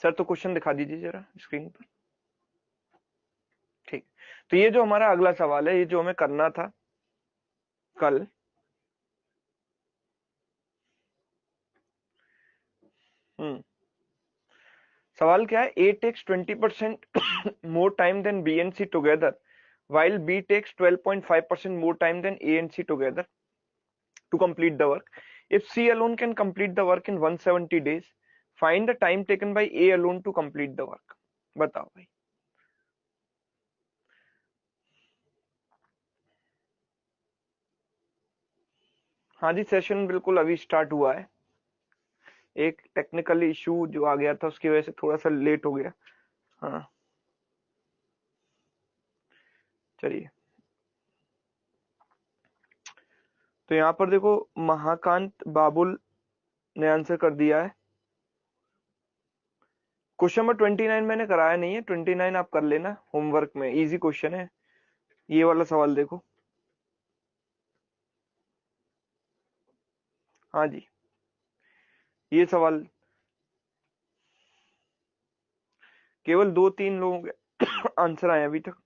Sir तो question दिखा दीजिए जरा स्क्रीन पर। ठीक, तो ये जो हमारा अगला सवाल है, ये जो हमें करना था कल, सवाल क्या है, A takes 20% more time than B and C together, while B takes 12.5% more time than A and C together to complete the work. If C alone can complete the work in 170 days, find the time taken by A alone to complete the work. बताओ भाई। हाँ जी, session बिल्कुल अभी start हुआ है। एक technical issue जो आ गया था उसकी वजह से थोड़ा सा लेट हो गया। हाँ चलिए, तो यहाँ पर देखो महाकांत बाबुल ने आंसर कर दिया है। क्वेश्चन नंबर 29 मैंने कराया नहीं है, 29 आप कर लेना होमवर्क में, इजी क्वेश्चन है ये वाला सवाल। देखो हाँ जी, ये सवाल केवल 2-3 लोगों के आंसर आए अभी तक।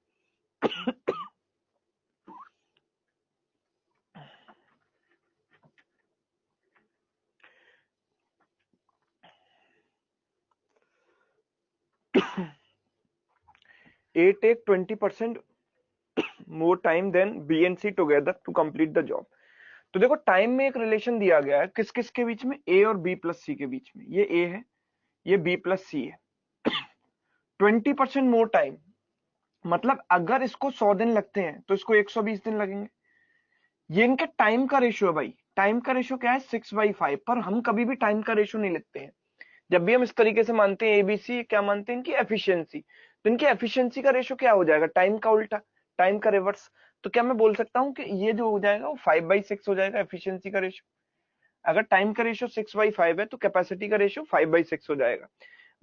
A take 20% more time than B and C together to complete the job. तो देखो टाइम में एक रिलेशन दिया गया है, किस किस के बीच में, A और B प्लस C के बीच में। ये A है, ये B प्लस C है। 20% मोर टाइम मतलब अगर इसको 100 दिन लगते हैं तो इसको 120 दिन लगेंगे। ये इनके टाइम का रेशियो है भाई। टाइम का रेशियो क्या है, 6/5। पर हम कभी भी टाइम का रेशियो नहीं लेते हैं। जब भी हम इस तरीके से मानते हैं एबीसी, क्या मानते हैं, इनकी एफिशिएंसी। तो इनकी एफिशिएंसी का रेशियो क्या हो जाएगा, टाइम का उल्टा, टाइम का रिवर्स। तो क्या मैं बोल सकता हूं कि ये जो हो जाएगा वो 5/6 हो जाएगा एफिशिएंसी का रेशियो। अगर टाइम का रेशियो 6/5 है तो कैपेसिटी का रेशियो 5/6 हो जाएगा।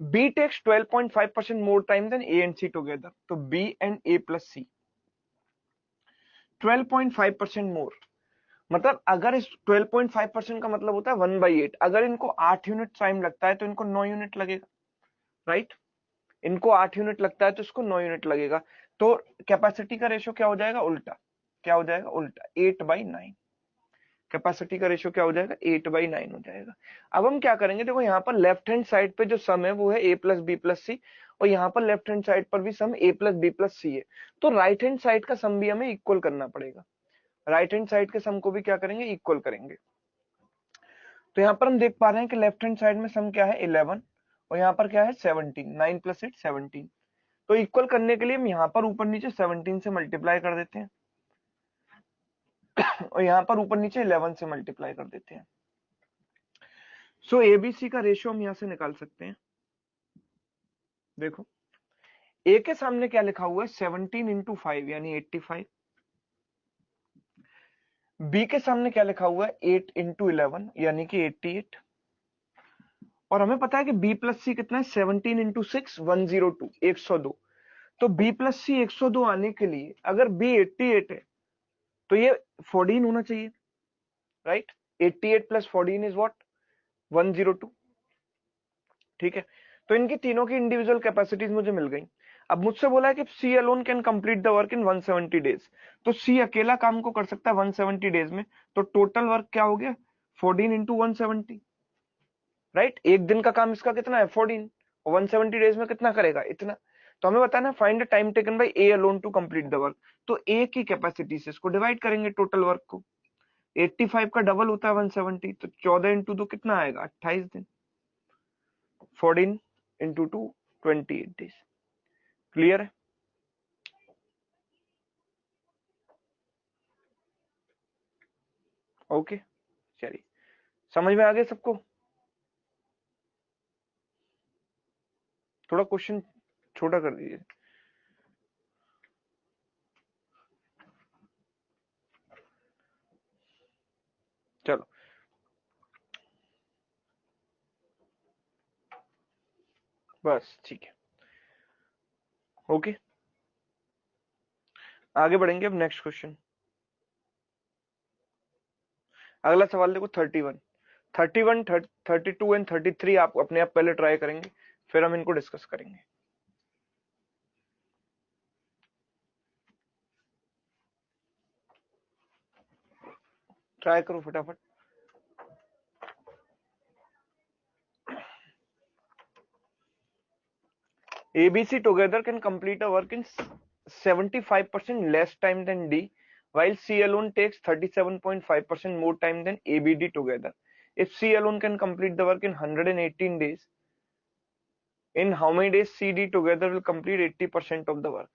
B takes 12.5% more time than A and C together. तो B and A plus C 12.5% more, मतलब अगर इस 12.5% का मतलब होता है 1/8। अगर इनको 8 यूनिट टाइम लगता है तो इनको 9 यूनिट लगेगा, राइट। इनको 8 यूनिट लगता है तो इसको 9 यूनिट लगेगा। तो कैपेसिटी का रेशियो क्या हो जाएगा, उल्टा। क्या हो जाएगा, उल्टा, 8/9। कैपेसिटी का रेशियो क्या हो जाएगा, 8/9 हो जाएगा। अब हम क्या करेंगे, देखो यहाँ पर लेफ्ट हैंड साइड पे जो सम है वो है a प्लस बी प्लस सी, और यहाँ पर लेफ्ट हैंड साइड पर भी सम a प्लस बी प्लस सी है। तो राइट हैंड साइड का सम भी हमें इक्वल करना पड़ेगा। राइट हैंड साइड के सम को भी क्या करेंगे, इक्वल करेंगे। तो यहाँ पर हम देख पा रहे हैं कि लेफ्ट हैंड साइड में सम क्या है, 11, और यहाँ पर क्या है 17। 9 + 8 17। तो इक्वल करने के लिए हम यहाँ पर ऊपर नीचे 17 से मल्टीप्लाई कर देते हैं और यहाँ पर ऊपर नीचे 11 से मल्टीप्लाई कर देते हैं। सो एबीसी का रेशियो हम यहाँ से निकाल सकते हैं। देखो ए के सामने क्या लिखा हुआ है, 17 × 5 यानी 85। बी के सामने क्या लिखा हुआ है, 8 × 11 यानी कि 88। और हमें पता है कि बी प्लस सी कितना है, 17 × 6 102 102। तो बी प्लस सी 102 आने के लिए अगर बी 88 है तो ये 14 होना चाहिए, राइट। 88 + 14 is what, 102। ठीक है, तो इनकी तीनों की इंडिविजुअल कैपेसिटीज मुझे मिल गई। अब मुझसे बोला है कि C alone can complete the work in 170 days. तो सी अकेला काम को कर सकता है 170 डेज में। तो टोटल वर्क क्या हो गया, 14 × 170, राइट। एक दिन का काम इसका कितना है, 14, और 170 डेज में कितना करेगा, इतना। तो हमें बताना है find the time taken by A alone to complete the work. तो ए की कैपेसिटी से इसको डिवाइड करेंगे टोटल वर्क को। 85 का डबल होता है 170, तो 14 × 2 कितना आएगा, 28 दिन। 14 × 2 28 डेज। क्लियर है। ओके चलिए, समझ में आ गया सबको। थोड़ा क्वेश्चन छोटा कर दीजिए। चलो बस ठीक है, ओके आगे बढ़ेंगे। अब नेक्स्ट क्वेश्चन, अगला सवाल देखो 31, 31, 32 एंड 33 आप अपने आप पहले ट्राई करेंगे, फिर हम इनको डिस्कस करेंगे। ट्राई करो फटाफट। ABC together can complete a work in 75% less time than D, while C alone takes 37.5% more time than ABD together. If C alone can complete the work in 118 days, in how many days CD together will complete 80% of the work?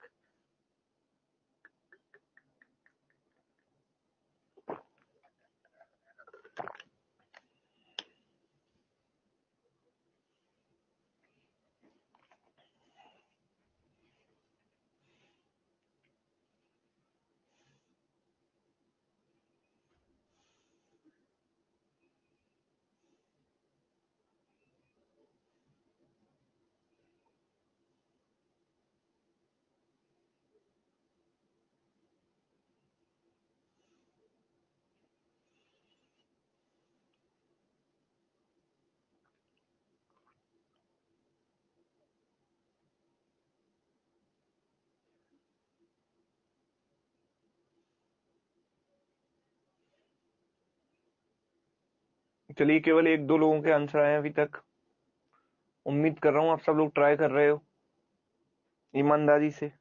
चलिए केवल एक दो लोगों के answer आए अभी तक। उम्मीद कर रहा हूँ आप सब लोग ट्राई कर रहे हो ईमानदारी से।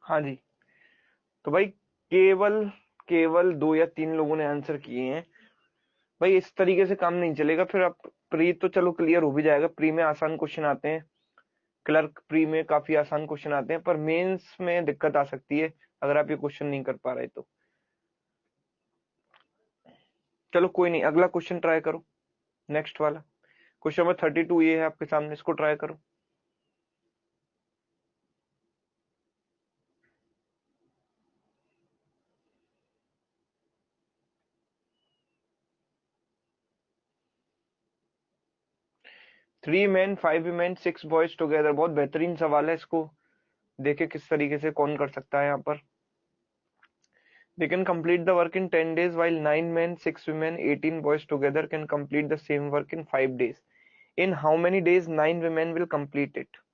हाँ जी, तो भाई केवल केवल 2 या 3 लोगों ने आंसर किए हैं। भाई इस तरीके से काम नहीं चलेगा। फिर आप प्री तो चलो क्लियर हो भी जाएगा, प्री में आसान क्वेश्चन आते हैं, क्लर्क प्री में काफी आसान क्वेश्चन आते हैं, पर मेंस में दिक्कत आ सकती है अगर आप ये क्वेश्चन नहीं कर पा रहे तो। चलो कोई नहीं, अगला क्वेश्चन ट्राई करो, नेक्स्ट वाला क्वेश्चन नंबर 32 ये है आपके सामने, इसको ट्राई करो। 3 men 5 women 6 boys टुगेदर, बहुत बेहतरीन सवाल है, इसको देखे किस तरीके से कौन कर सकता है यहाँ पर। They can complete the work in 10 days, while 9 men 6 women 18 boys together can complete the same work in 5 days. In how many days 9 women will complete it?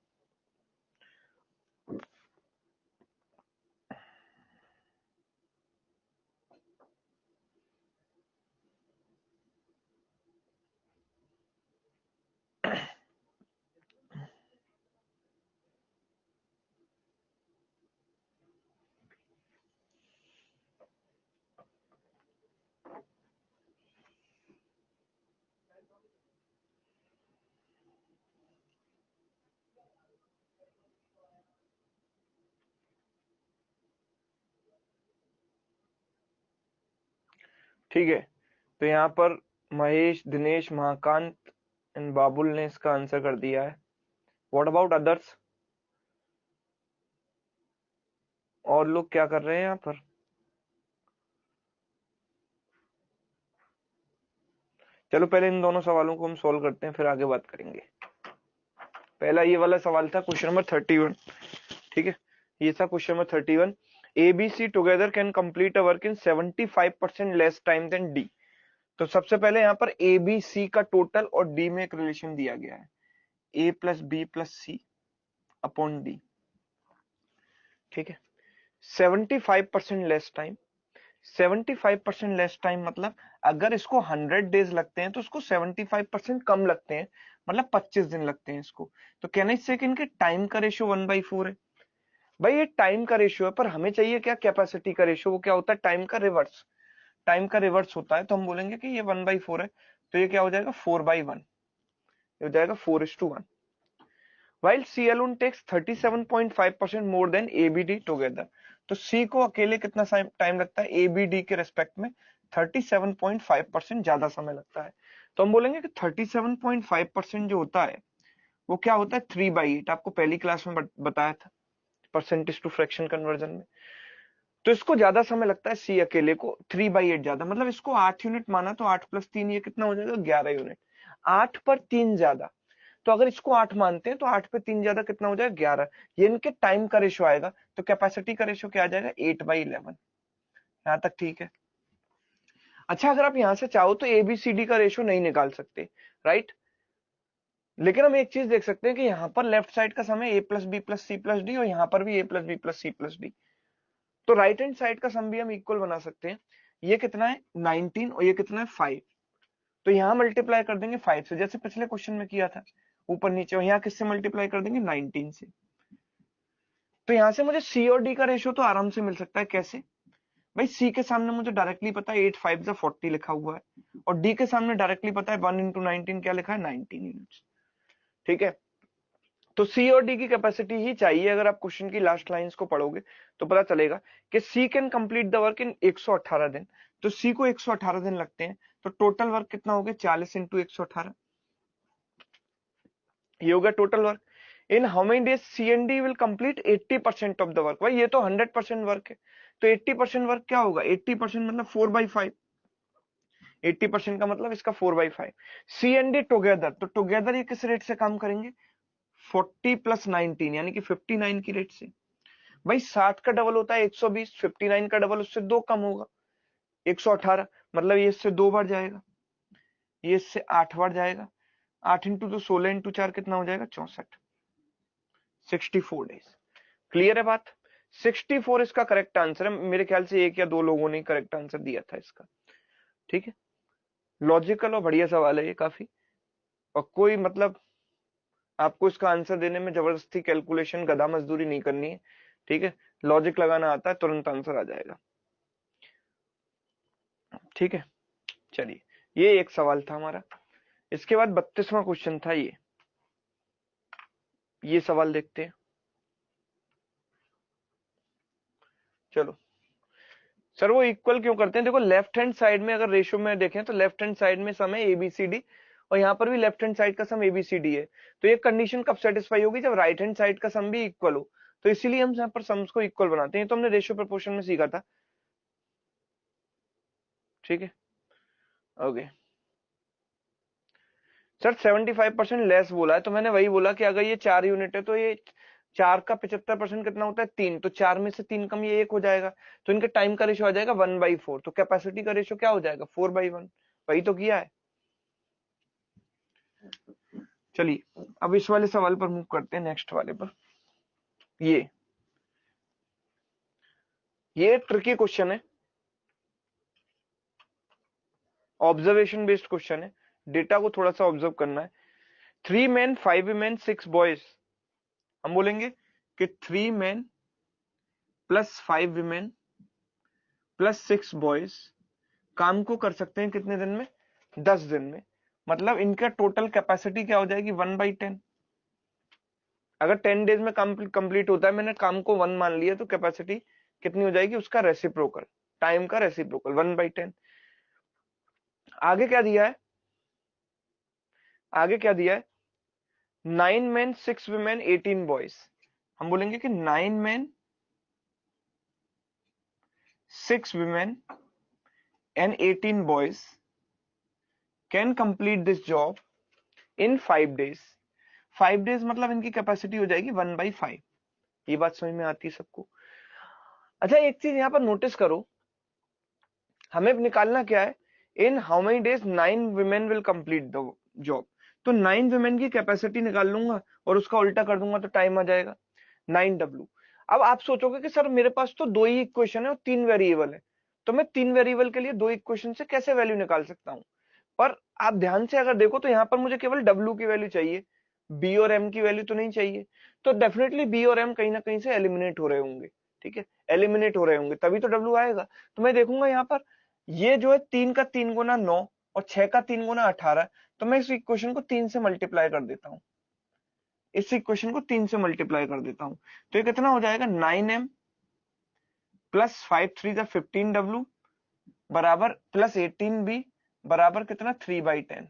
ठीक है, तो यहाँ पर महेश, दिनेश, महाकांत एंड बाबुल ने इसका आंसर कर दिया है। What about others? और लोग क्या कर रहे हैं यहाँ पर? चलो पहले इन दोनों सवालों को हम सोल्व करते हैं, फिर आगे बात करेंगे। पहला ये वाला सवाल था क्वेश्चन नंबर 31, ठीक है, ये था question number 31। ABC together can complete a work in 75% less time than D। तो सबसे पहले यहाँ पर ABC का टोटल और D में एक रिलेशन दिया गया है, A plus B plus C upon D, ठीक है। 75% लेस टाइम, 75% लेस टाइम मतलब अगर इसको 100 डेज लगते हैं तो इसको 75% कम लगते हैं, मतलब 25 दिन लगते हैं इसको। तो कहने से कि इनके टाइम का रेशियो 1/4 है। भाई ये टाइम का रेशियो है, पर हमें चाहिए क्या, कैपेसिटी का रेशियो। वो क्या होता है, टाइम का रिवर्स। टाइम का रिवर्स होता है, तो हम बोलेंगे कि ये 1/4 है। तो ये क्या हो जाएगा 4/1, ये हो जाएगा 4:1. While C alone takes 37.5% more than ABD together. तो C को अकेले कितना टाइम लगता है ABD के रेस्पेक्ट में 37.5% ज्यादा समय लगता है. तो हम बोलेंगे कि 37.5% जो होता है वो क्या होता है 3/8. आपको पहली क्लास में बताया था परसेंटेज टू फ्रैक्शन कन्वर्जन में. तो इसको ज्यादा समय लगता है C अकेले को 3/8 ज्यादा, मतलब इसको 8 यूनिट माना तो 8 + 3 ये कितना हो जाएगा 11 यूनिट. 8 पर 3 ज्यादा, तो अगर इसको 8 मानते हैं तो 8 पे 3 ज्यादा कितना हो जाएगा 11. ये इनके टाइम का रेशो आएगा, तो कैपेसिटी का रेशो क्या आ जाएगा 8/11. यहां तक ठीक है. अच्छा, अगर आप यहां से चाहो तो एबीसीडी का रेशो नहीं निकाल सकते, राइट. लेकिन हम एक चीज देख सकते हैं कि यहाँ पर लेफ्ट साइड का समय a + b + c + d और यहाँ पर भी a + b + c + d. तो राइट हैंड साइड का सम भी हम इक्वल बना सकते हैं. ये कितना है 19 और ये कितना है 5. तो यहाँ मल्टीप्लाई कर देंगे 5 से, जैसे पिछले क्वेश्चन में किया था ऊपर नीचे, और यहाँ किससे मल्टीप्लाई कर देंगे 19 से. तो यहाँ से मुझे सी और डी का रेशियो तो आराम से मिल सकता है. कैसे भाई, सी के सामने मुझे डायरेक्टली पता है 8 5 40 लिखा हुआ है, और डी के सामने डायरेक्टली पता है 1 × 19 क्या लिखा है 19 यूनिट्स. ठीक है. तो सी और डी की कैपेसिटी ही चाहिए. अगर आप क्वेश्चन की लास्ट लाइंस को पढ़ोगे तो पता चलेगा कि she can complete the work in 118 दिन. तो सी को 118 दिन लगते हैं, तो टोटल वर्क कितना हो गया 40 × 118. ये हो गया total work. In how many days C and D will complete 80% of the work. भाई ये तो 100% वर्क है, तो 80% वर्क क्या होगा 80% मतलब 4/5. 80% का मतलब इसका 4/5. सी एंड डी टुगेदर, तो टुगेदर ये किस रेट से काम करेंगे 40 + 19 यानी कि 59 की रेट से. भाई 60 का डबल होता है 120, 59 का डबल उससे 2 कम होगा 118, मतलब ये इससे 2 बार जाएगा, ये इससे 8 बार जाएगा. 8 × 2 16 × 4 कितना हो जाएगा 64. 64 डेज. क्लियर है बात. 64 इसका करेक्ट आंसर है. मेरे ख्याल से एक या दो लोगों ने करेक्ट आंसर दिया था इसका. ठीक है, लॉजिकल और बढ़िया सवाल है ये काफी. और कोई मतलब आपको इसका आंसर देने में जबरदस्ती कैलकुलेशन गधा मजदूरी नहीं करनी है. ठीक है, लॉजिक लगाना आता है तुरंत आंसर आ जाएगा. ठीक है, चलिए ये एक सवाल था हमारा. इसके बाद 32वां क्वेश्चन था ये सवाल देखते हैं. चलो सर, वो इक्वल क्यों करते हैं. देखो लेफ्ट हैंड साइड में अगर रेशियो में देखें तो लेफ्ट हैंड साइड में सम है एबीसीडी, और यहाँ पर भी लेफ्ट हैंड साइड का सम एबीसीडी है. तो ये कंडीशन कब सेटिस्फाई होगी जब राइट हैंड साइड का सम भी इक्वल हो. तो इसीलिए हम यहाँ पर सम्स को इक्वल बनाते हैं. तो हमने रेशियो प्रोपोर्शन में सीखा था. ठीक है, ओके सर. 75% लेस बोला है, तो मैंने वही बोला कि अगर ये 4 यूनिट है तो ये 4 का 75% कितना होता है 3, तो 4 में से 3 कम ये 1 हो जाएगा. तो इनके टाइम का रेशियो आ जाएगा 1/4. तो कैपेसिटी का रेशियो क्या हो जाएगा 4/1. वही तो किया है. चलिए अब इस वाले सवाल पर मूव करते हैं, नेक्स्ट वाले पर. ये ट्रिकी क्वेश्चन है, ऑब्जर्वेशन बेस्ड क्वेश्चन है. डेटा को थोड़ा सा ऑब्जर्व करना है. 3 men 5 women 6 boys. हम बोलेंगे कि 3 men + 5 women + 6 boys काम को कर सकते हैं कितने दिन में 10 दिन में. मतलब इनका टोटल कैपेसिटी क्या हो जाएगी 1/10. अगर 10 डेज में काम कंप्लीट होता है, मैंने काम को 1 मान लिया, तो कैपेसिटी कितनी हो जाएगी उसका रेसिप्रोकल, टाइम का रेसिप्रोकल 1/10. आगे क्या दिया है, आगे क्या दिया है 9 men 6 women 18 boys. हम बोलेंगे कि 9 men 6 women and 18 boys can complete this job in 5 days. 5 days मतलब इनकी कैपेसिटी हो जाएगी 1/5. ये बात समझ में आती है सबको. अच्छा, एक चीज यहाँ पर नोटिस करो, हमें निकालना क्या है इन how many days 9 women will complete the job. तो 9 women की कैपेसिटी निकाल लूंगा और उसका उल्टा कर दूंगा तो टाइम आ जाएगा 9W. अब आप सोचोगे कि सर मेरे पास तो 2 ही इक्वेशन है और 3 वेरिएबल है, तो मैं 3 वेरिएबल के लिए 2 इक्वेशन से कैसे वैल्यू निकाल सकता हूं. पर आप ध्यान से अगर देखो तो यहाँ पर मुझे केवल W की वैल्यू चाहिए, B और M की वैल्यू तो नहीं चाहिए. तो डेफिनेटली B और M कहीं ना कहीं से एलिमिनेट हो रहे होंगे. ठीक है, एलिमिनेट हो रहे होंगे तभी तो W आएगा. तो मैं देखूंगा यहाँ पर ये जो है 3 का 3 गुना 9 और 6 का 3 गुना 18, तो मैं इस इक्वेशन को 3 से मल्टीप्लाई कर देता हूँ, इस इक्वेशन को 3 से मल्टीप्लाई कर देता हूँ, तो ये कितना हो जाएगा 9m प्लस 5 3 15W बराबर प्लस 18B बराबर कितना 3/10,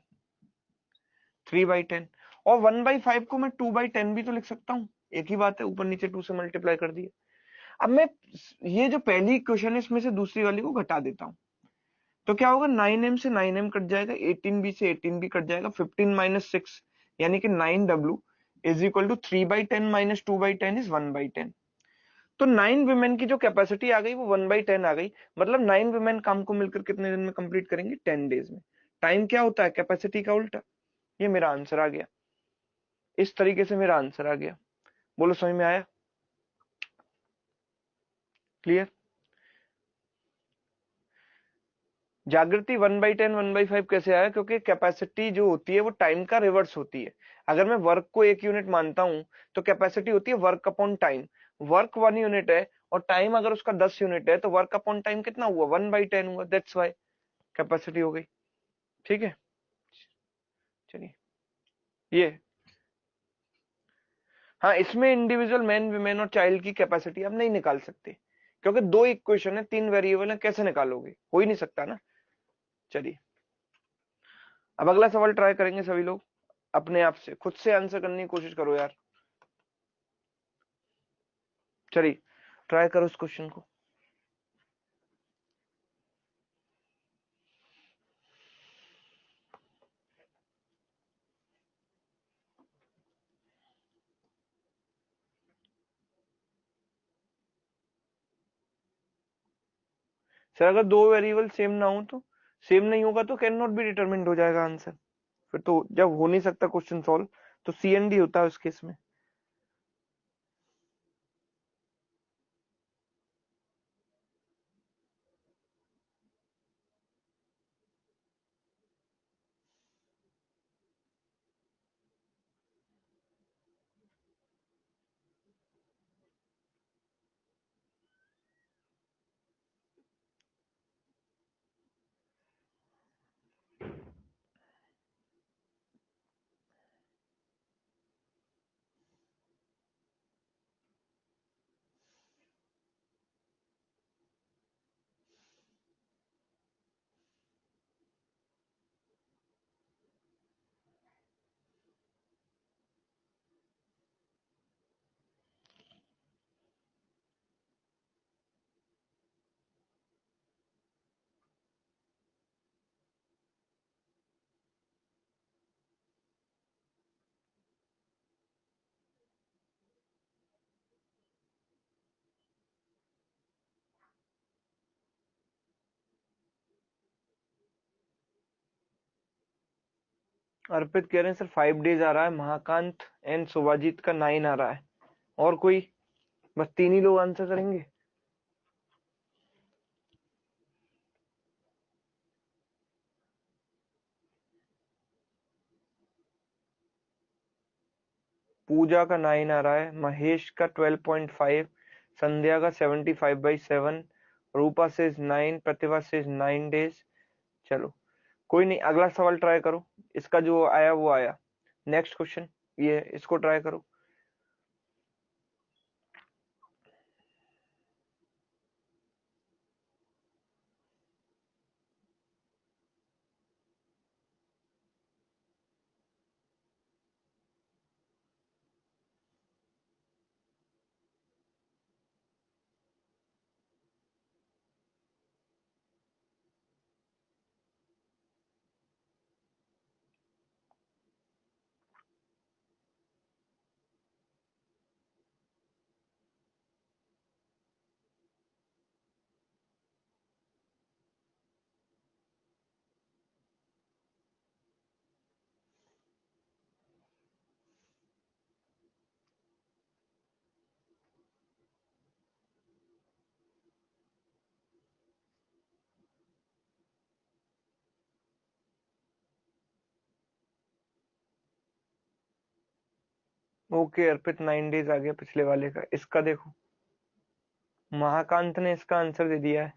3/10। और 1/5 को मैं 2/10 भी तो लिख सकता हूँ, एक ही बात है, ऊपर नीचे 2 से मल्टीप्लाई कर दिया। अब मैं ये जो पहली इक्वेशन है इसमें से दूसरी वाली को घटा देता हूँ, तो क्या होगा 9m से 9m कट जाएगा, 18b से 18b कट जाएगा, 15 माइनस 6 यानी कि 9W is equal to 3/10 minus 2/10 is 1/10। तो 9 वुमेन की जो कैपेसिटी आ गई वो 1/10 आ गई, मतलब 9 वुमेन काम को मिलकर कितने दिन में कंप्लीट करेंगे 10 डेज में। टाइम क्या होता है कैपेसिटी का उल्टा। ये मेरा आंसर आ गया, इस तरीके से मेरा आंसर आ गया। बोलो समझ में आया, क्लियर। जागृति 1/10 1/5 कैसे आया, क्योंकि कैपेसिटी जो होती है वो टाइम का रिवर्स होती है। अगर मैं वर्क को 1 यूनिट मानता हूं तो कैपेसिटी होती है work upon time. Work 1 unit है और टाइम अगर उसका 10 यूनिट है तो वर्क अपॉन टाइम कितना हुआ 1/10 हुआ, दैट्स वाई कैपेसिटी हो गई। ठीक है, चलिए ये, हाँ इसमें इंडिविजुअल मैन वुमेन और चाइल्ड की कैपेसिटी आप नहीं निकाल सकते, क्योंकि 2 इक्वेशन है 3 वेरिएबल है, कैसे निकालोगे, हो ही नहीं सकता ना। चलिए अब अगला सवाल ट्राई करेंगे सभी लोग, अपने आप से खुद से आंसर करने की कोशिश करो यार। चलिए ट्राई करो इस क्वेश्चन को। सर अगर 2 वेरिएबल सेम ना हो तो, सेम नहीं होगा तो कैन नॉट बी डिटरमिन्ड हो जाएगा आंसर। फिर तो जब हो नहीं सकता क्वेश्चन सॉल्व तो CND होता है उस केस में। अर्पित कह रहे हैं सर 5 डेज आ रहा है, महाकांत एंड शुभाजीत का 9 आ रहा है, और कोई, बस 3 ही लोग आंसर करेंगे। पूजा का 9 आ रहा है, महेश का 12.5, संध्या का 75/7, रूपा से 9, प्रतिभा से 9 डेज। चलो कोई नहीं, अगला सवाल ट्राई करो, इसका जो आया वो आया। नेक्स्ट क्वेश्चन ये, इसको ट्राई करो। ओके अर्पित 9 डेज आ गया पिछले वाले का। इसका देखो, महाकांत ने इसका आंसर दे दिया है।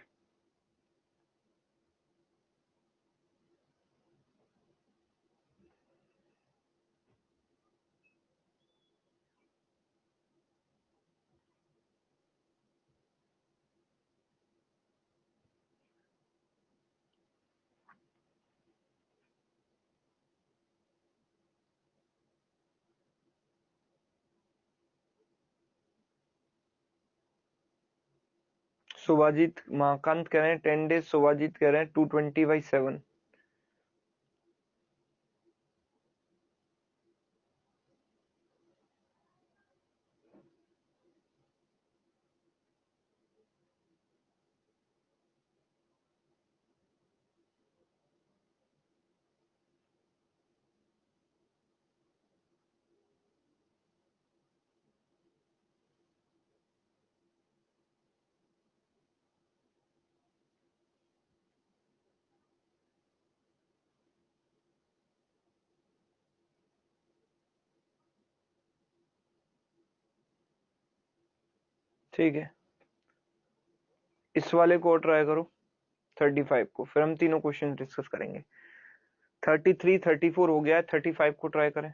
सुभाजीत महाकांत कह रहे हैं 10 days, सुभाजीत कह रहे हैं 220/7। ठीक है, इस वाले को ट्राई करो 35 को, फिर हम तीनों क्वेश्चन डिस्कस करेंगे। 33 34 हो गया है, 35 को ट्राई करें।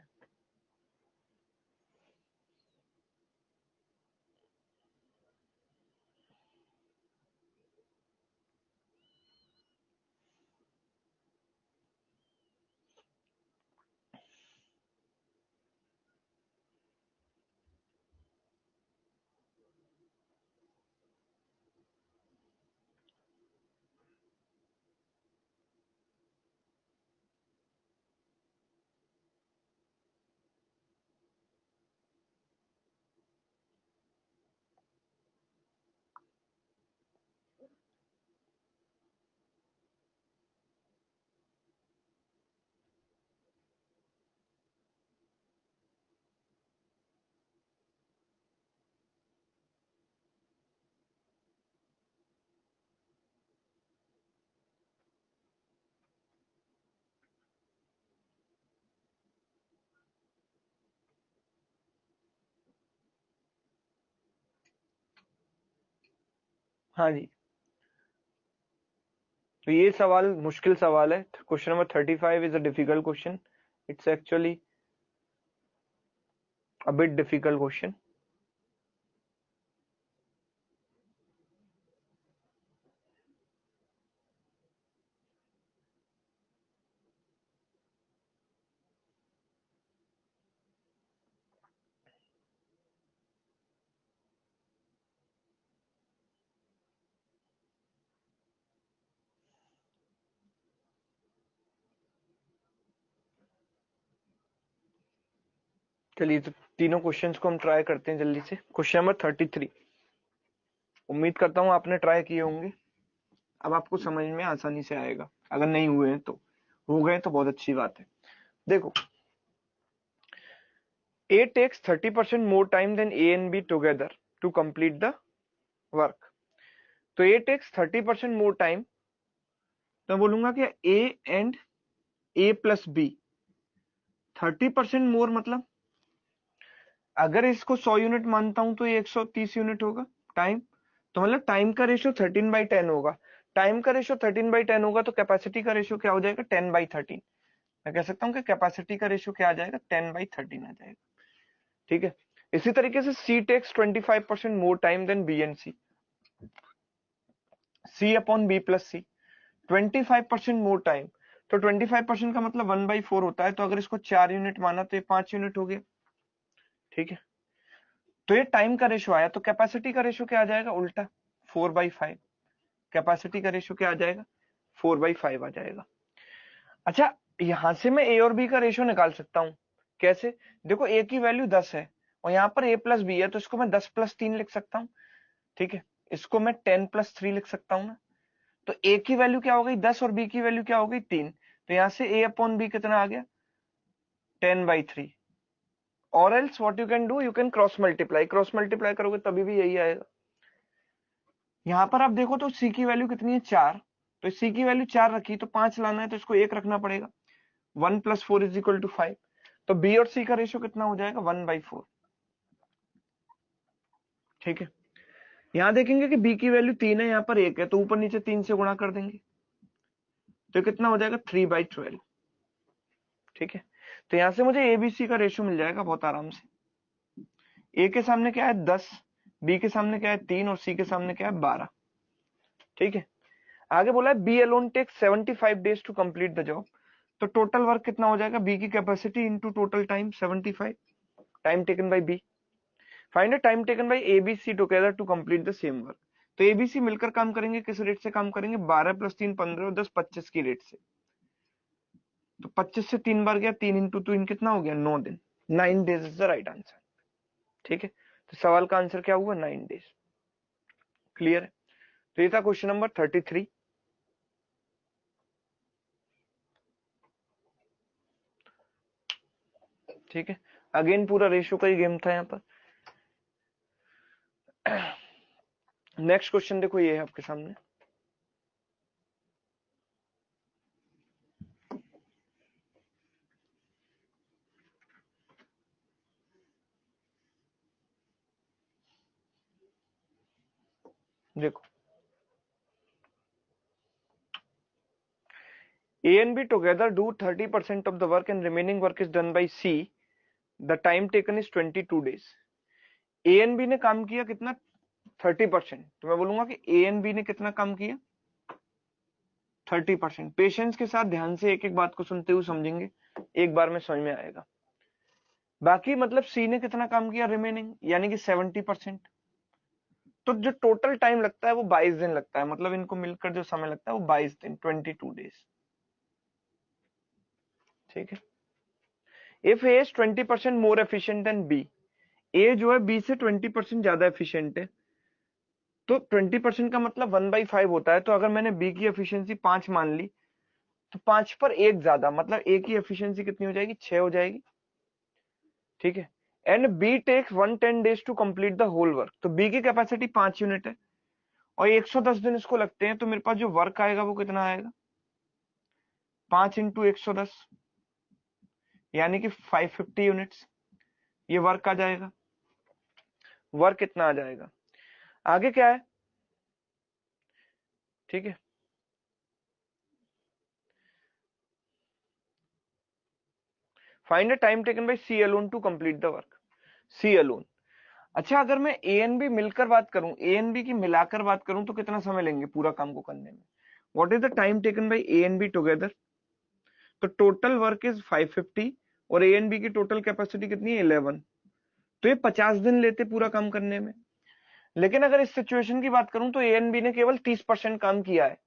हाँ जी, तो ये सवाल मुश्किल सवाल है। Question number 35 is a difficult question. It's actually a bit difficult question. चलिए, तो तीनों क्वेश्चंस को हम ट्राई करते हैं जल्दी से। क्वेश्चन नंबर 33, उम्मीद करता हूँ आपने ट्राई किए होंगे। अब आपको समझ में आसानी से आएगा, अगर नहीं हुए हैं तो। हो गए तो बहुत अच्छी बात है। देखो, A takes 30% more time than A and B together to complete the work। तो A takes 30% more time, तो मैं बोलूंगा कि A and A plus B 30% मोर, मतलब अगर इसको 100 यूनिट मानता हूं तो ये 130 यूनिट होगा टाइम। तो मतलब टाइम का रेशियो 13/10 होगा। टाइम का रेशियो 13/10 होगा तो कैपेसिटी का रेशियो क्या हो जाएगा? 10/13। मैं कह सकता हूँ कि कैपेसिटी का रेशियो क्या आ जाएगा? 10/13 आ जाएगा। ठीक है, इसी तरीके से C takes 25% more time than B and C। C upon B plus C 25% more time, तो 25% का मतलब 1/4 होता है। तो अगर इसको 4 यूनिट माना तो ये 5 यूनिट हो गया। ठीक है, तो ये टाइम का रेशियो आया। तो कैपेसिटी का रेशियो क्या आ जाएगा? उल्टा 4/5। कैपेसिटी का रेशियो क्या आ जाएगा? 4/5 आ जाएगा। अच्छा, यहां से मैं ए और बी का रेशियो निकाल सकता हूं। कैसे? देखो, ए की वैल्यू 10 है और यहाँ पर ए प्लस बी है, तो इसको मैं 10+3 लिख सकता हूँ। ठीक है, इसको मैं 10+3 लिख सकता हूँ ना। तो ए की वैल्यू क्या हो गई? 10 और बी की वैल्यू क्या हो गई? 3। तो यहाँ से ए अपॉन बी कितना आ गया? 10/3। और else what you can do, you can cross multiply. Cross multiply करोगे तभी भी यही आएगा। यहाँ पर आप देखो तो सी की वैल्यू कितनी है? 4। तो सी की वैल्यू 4 रखी, तो 5 लाना है तो इसको 1 रखना पड़ेगा। 1 + 4 = 5। तो बी और सी का रेशियो कितना हो जाएगा? 1/4। ठीक है, यहाँ देखेंगे कि बी की वैल्यू 3 है, यहाँ पर 1 है, तो ऊपर नीचे 3 से गुणा कर देंगे तो कितना हो जाएगा? 3/12। ठीक है, तो यहाँ से मुझे एबीसी का रेशियो मिल जाएगा बहुत आराम से। ए के सामने क्या है? 10, बी के सामने क्या है? 3, और सी के सामने क्या है? 12। ठीक है, आगे बोला है B alone take 75 days to complete the job. तो टोटल वर्क कितना हो जाएगा? बी की capacity into total time 75, time taken by B. Find the time taken by A B C together to complete the same work. तो ABC मिलकर काम करेंगे, किस रेट से काम करेंगे, 12 + 3 15 और 10 25 की रेट से। तो 25 से 3 बार गया, 3 × 3 कितना हो गया, 9 दिन। 9 days is the right answer. ठीक है, तो सवाल का आंसर क्या हुआ, 9 डेज। क्लियर है। तो ये था क्वेश्चन नंबर 33। ठीक है, अगेन पूरा रेशियो का ही गेम था यहाँ पर। नेक्स्ट क्वेश्चन देखो, ये है आपके सामने। देखो, A and B together do 30% of the work and remaining work is done by C. The time taken is 22 days. A and B ने काम किया कितना, 30%। तो मैं बोलूंगा कि A and B ने कितना काम किया, 30%। पेशेंस के साथ ध्यान से एक एक बात को सुनते हुए समझेंगे, एक बार में समझ में आएगा। बाकी मतलब सी ने कितना काम किया, रिमेनिंग, यानी कि 70%। तो जो टोटल टाइम लगता है वो 22 दिन लगता है, मतलब इनको मिलकर जो समय लगता है वो 22 दिन, 22 डेज। ठीक है। If A is 20% more efficient than B, A जो है बी से 20% ज्यादा एफिशिएंट है, तो 20% का मतलब 1/5 होता है। तो अगर मैंने बी की एफिशिएंसी 5 मान ली, तो 5 पर 1 ज्यादा, मतलब ए की एफिशिएंसी कितनी हो जाएगी, 6 हो जाएगी। ठीक है। And B takes 110 days to complete the whole work. तो बी की कैपेसिटी 5 यूनिट है और 110 दिन इसको लगते हैं, तो मेरे पास जो वर्क आएगा वो कितना आएगा, 5 × 110, यानी कि 550 यूनिट्स ये वर्क आ जाएगा। वर्क कितना आ जाएगा, आगे क्या है। ठीक है, find the time taken by C alone to complete the work, C alone. अच्छा, अगर मैं ए एन बी मिलकर बात करूं, ए एन बी की मिलाकर बात करूं, तो कितना समय लेंगे पूरा काम को करने में। What is the time taken by A and B together, तो टोटल वर्क इज 550 और ए एन बी की टोटल कैपेसिटी कितनी है, 11। तो ये 50 दिन लेते पूरा काम करने में। लेकिन अगर इस सिचुएशन की बात करूं तो ए एन बी ने केवल 30% काम किया है,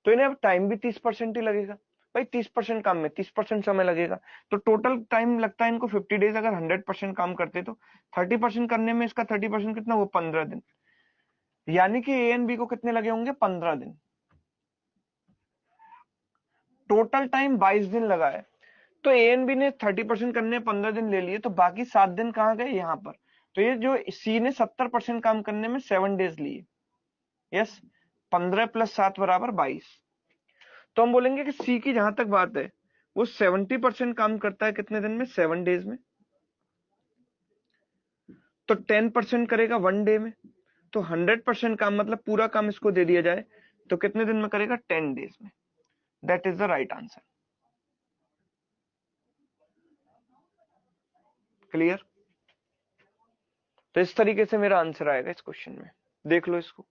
तो इन्हें अब टाइम भी 30% ही लगेगा। भाई 30% काम में 30% समय लगेगा, तो टोटल टाइम लगता है इनको 50 डेज। अगर 100% काम करते तो 30% करने में इसका 30% कितना, वो 15 दिन, यानी कि ए एन बी को कितने लगे होंगे, 15 दिन। टोटल टाइम 22 दिन लगा है, तो ए एन बी ने 30% करने 15 दिन ले लिए, तो बाकी 7 दिन कहाँ गए, यहाँ पर। तो ये जो सी ने 70% काम करने में 7 डेज लिए। यस, 15 + 7 = 22। तो हम बोलेंगे कि सी की जहां तक बात है, वो 70% काम करता है कितने दिन में, 7 डेज में। तो 10% करेगा 1 डे में। तो 100% काम, मतलब पूरा काम इसको दे दिया जाए तो कितने दिन में करेगा, 10 डेज में। That is the right answer. Clear. तो इस तरीके से मेरा आंसर आएगा इस क्वेश्चन में, देख लो इसको।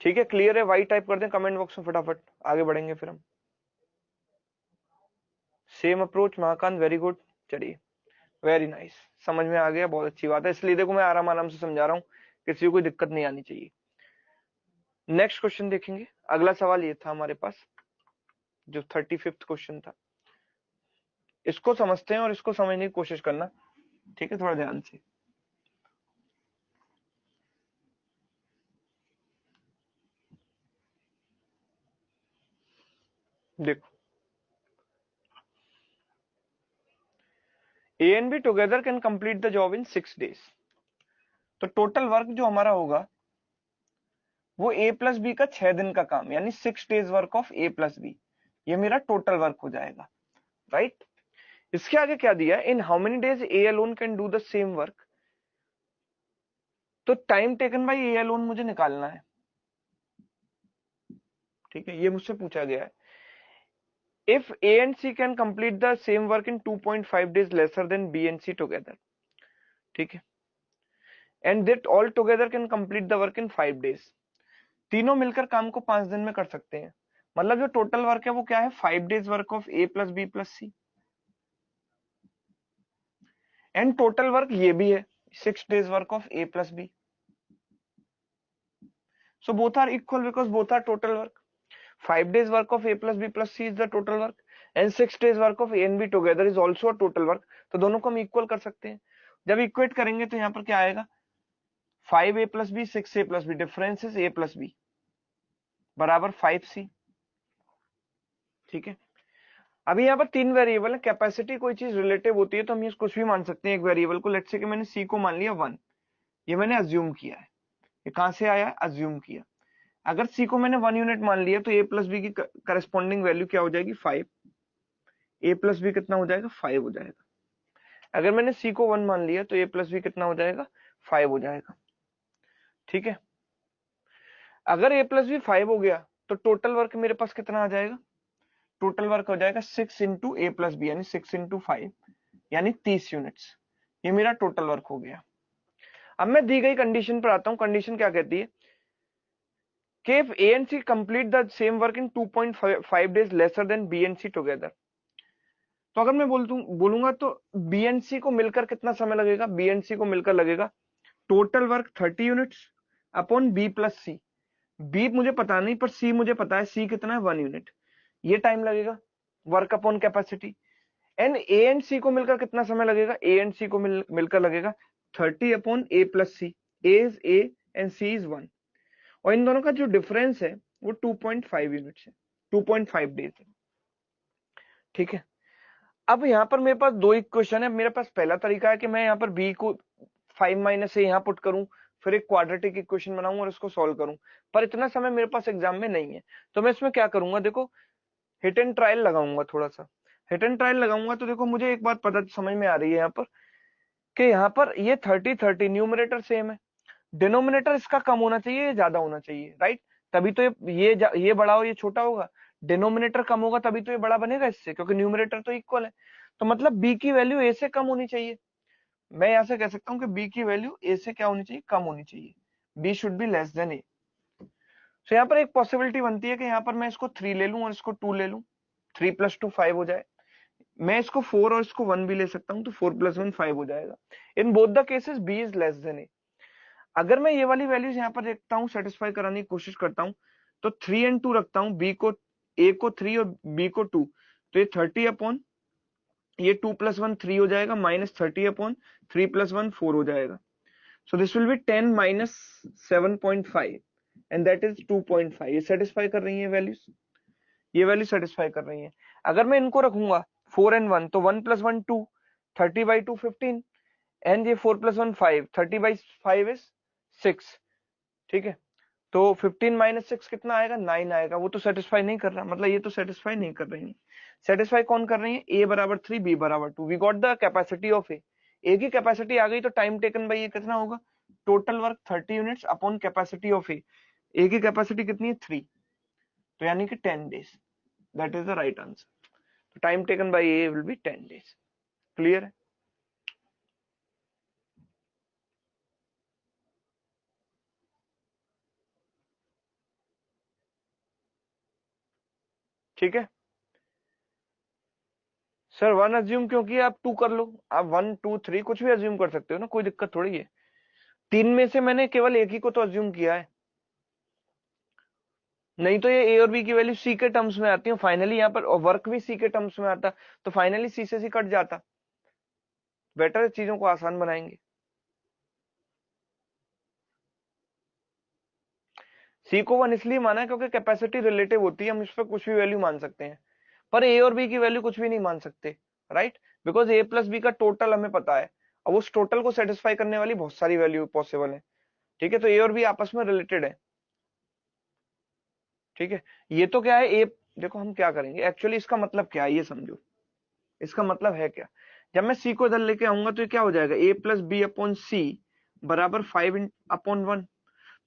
ठीक है, क्लियर है, वाई टाइप कर दें कमेंट बॉक्स में फटाफट, आगे बढ़ेंगे फिर हम। Same approach Mahakant, very good. चलिए, वेरी नाइस, समझ में आ गया, बहुत अच्छी बात है। इसलिए देखो मैं आराम आराम से समझा रहा हूँ, किसी को कोई दिक्कत नहीं आनी चाहिए। नेक्स्ट क्वेश्चन देखेंगे। अगला सवाल ये था हमारे पास, जो 35th क्वेश्चन था। इसको समझते हैं और इसको समझने की कोशिश करना, ठीक है, थोड़ा ध्यान से। देखो, A and be together can complete the job in 6 days. तो टोटल वर्क जो हमारा होगा वो ए प्लस बी का 6 दिन का काम, यानी 6 days work of A plus B, ये मेरा टोटल वर्क हो जाएगा। राइट। इसके आगे क्या दिया, in how many days A alone can do the same work. तो time taken by A alone मुझे निकालना है। ठीक है, ये मुझसे पूछा गया है। If A and C can complete the same work in 2.5 days lesser than B and C together. ठीक है, and that all together can complete the work in 5 days. तीनों मिलकर काम को 5 दिन में कर सकते हैं। मतलब जो टोटल वर्क है वो क्या है, 5 days work of A plus B plus C. And total work ये भी है 6 days work of A plus B. So both are equal because both are total work. 5 days work of A plus B plus C is the total work and 6 days work of A and B together is also a total work. तो दोनों को हम equal कर सकते हैं. जब equate करेंगे तो यहाँ पर क्या आएगा 5A plus B 6A plus B difference is A plus B बराबर 5C. ठीक है. अभी यहाँ पर 3 वेरिएबल है. कैपेसिटी कोई चीज रिलेटिव होती है तो हम ये कुछ भी मान सकते हैं एक वेरिएबल को. लेट्स से कि मैंने C को मान लिया 1. ये मैंने अज्यूम किया है. ये कहां से आया है अज्यूम किया. अगर C को मैंने 1 यूनिट मान लिया तो A प्लस बी की करस्पॉन्डिंग वैल्यू क्या हो जाएगी 5. A प्लस बी कितना हो जाएगा 5 हो जाएगा. अगर मैंने C को 1 मान लिया तो A प्लस बी कितना हो जाएगा 5 हो जाएगा. ठीक है. अगर A प्लस बी 5 हो गया तो टोटल वर्क मेरे पास कितना आ जाएगा. टोटल वर्क हो जाएगा 6 इंटू A प्लस बी यानी 6 इंटू 5 यानी 30 यूनिट्स. ये मेरा टोटल वर्क हो गया. अब मैं दी गई कंडीशन पर आता हूं. कंडीशन क्या कहती है कि if A and C complete the same work in 2.5 days lesser than B and C together. तो अगर मैं बोलूंगा तो B and C को मिलकर कितना समय लगेगा. B and C को मिलकर लगेगा total work 30 units upon B plus C. B मुझे पता नहीं पर C मुझे पता है. C कितना है 1 यूनिट. ये टाइम लगेगा work upon capacity. And A and C को मिलकर कितना समय लगेगा. A and C को मिलकर लगेगा 30 upon A plus C. A is A and C is 1. और इन दोनों का जो डिफरेंस है वो 2.5 यूनिट्स है. 2.5 डेज है. ठीक है. अब यहाँ पर मेरे पास दो इक्वेशन है. मेरे पास पहला तरीका है कि मैं यहाँ पर b को 5 माइनस से यहाँ पुट करूं फिर एक क्वाड्रेटिक इक्वेशन बनाऊं और इसको सॉल्व करूं. पर इतना समय मेरे पास एग्जाम में नहीं है तो मैं इसमें क्या करूंगा. देखो हिट एंड ट्रायल लगाऊंगा. थोड़ा सा हिट एंड ट्रायल लगाऊंगा तो देखो मुझे एक बात पता समझ में आ रही है यहाँ पर कि यहाँ पर ये 30 न्यूमरेटर सेम है. डिनोमिनेटर इसका कम होना चाहिए या ज्यादा होना चाहिए. राइट. तभी तो ये बड़ा हो ये छोटा होगा. डिनोमिनेटर कम होगा तभी तो ये बड़ा बनेगा इससे क्योंकि न्यूमरेटर तो इक्वल है. तो मतलब b की वैल्यू a से कम होनी चाहिए. मैं यहां से कह सकता हूं कि b की वैल्यू a से क्या होनी चाहिए कम होनी चाहिए. b should be less than a. तो यहाँ पर एक पॉसिबिलिटी बनती है कि यहाँ पर मैं इसको 3 ले लूं और इसको 2 ले लूं. 3 प्लस 2 5 हो जाए. मैं इसको 4 और इसको 1 भी ले सकता हूं तो 4 प्लस 1 5 हो जाएगा. In both the cases b is less then a. अगर मैं ये वाली वैल्यूज यहाँ पर देखता हूँ सेटिस्फाई कराने की कोशिश करता हूँ तो 3 and 2 रखता हूँ. b को a को 3 और b को 2 तो ये 30 अपॉन ये 2 प्लस 1 3 हो जाएगा माइनस 30 अपॉन 3 प्लस 1 4 हो जाएगा. So this will be 10 minus 7.5 and that is 2.5. ये सेटिस्फाई कर रही है वैल्यूज. ये वैल्यू सेटिस्फाई कर रही है. अगर मैं इनको रखूंगा 4 and 1 तो 1 प्लस 1 2 30 by 2 15 एंड ये 4 प्लस 1 5 30 by 5 इज 6. ठीक है. तो 15 माइनस 6 कितना आएगा 9 आएगा. वो तो सेटिस्फाई नहीं कर रहा. मतलब ये तो सेटिस्फाई नहीं कर रही है. सेटिस्फाई कौन कर रही है a बराबर 3 b बराबर 2. We got the capacity of a की कैपेसिटी आ गई तो टाइम टेकन बाई ये कितना होगा total work 30 units upon capacity of a की कैपेसिटी कितनी है 3 तो यानी कि 10 days. That is the right answer. तो time taken by a will be 10 days. Clear है. ठीक है. सर 1 अज्यूम क्यों किया. आप 2 कर लो. आप 1 2 3 कुछ भी अज्यूम कर सकते हो ना. कोई दिक्कत थोड़ी है. 3 में से मैंने केवल एक ही को तो अज्यूम किया है. नहीं तो ये a और b की वैल्यू c के टर्म्स में आती है फाइनली. यहाँ पर वर्क भी c के टर्म्स में आता तो फाइनली c से c कट जाता. बेटर चीजों को आसान बनाएंगे. c को 1 इसलिए माना है क्योंकि कैपेसिटी रिलेटिव होती है. हम इस पर कुछ भी वैल्यू मान सकते हैं पर a और b की वैल्यू कुछ भी नहीं मान सकते. Right. Because a plus b का टोटल हमें पता है और उस टोटल को सेटिस्फाई करने वाली बहुत सारी वैल्यू पॉसिबल है. ठीक है. तो a और b आपस में रिलेटेड है. ठीक है. ये तो क्या है a. देखो हम क्या करेंगे एक्चुअली इसका मतलब क्या है ये समझो. इसका मतलब है क्या. जब मैं c को इधर लेके आऊंगा तो ये क्या हो जाएगा a प्लस बी अपॉन सी बराबर 5 अपॉन 1.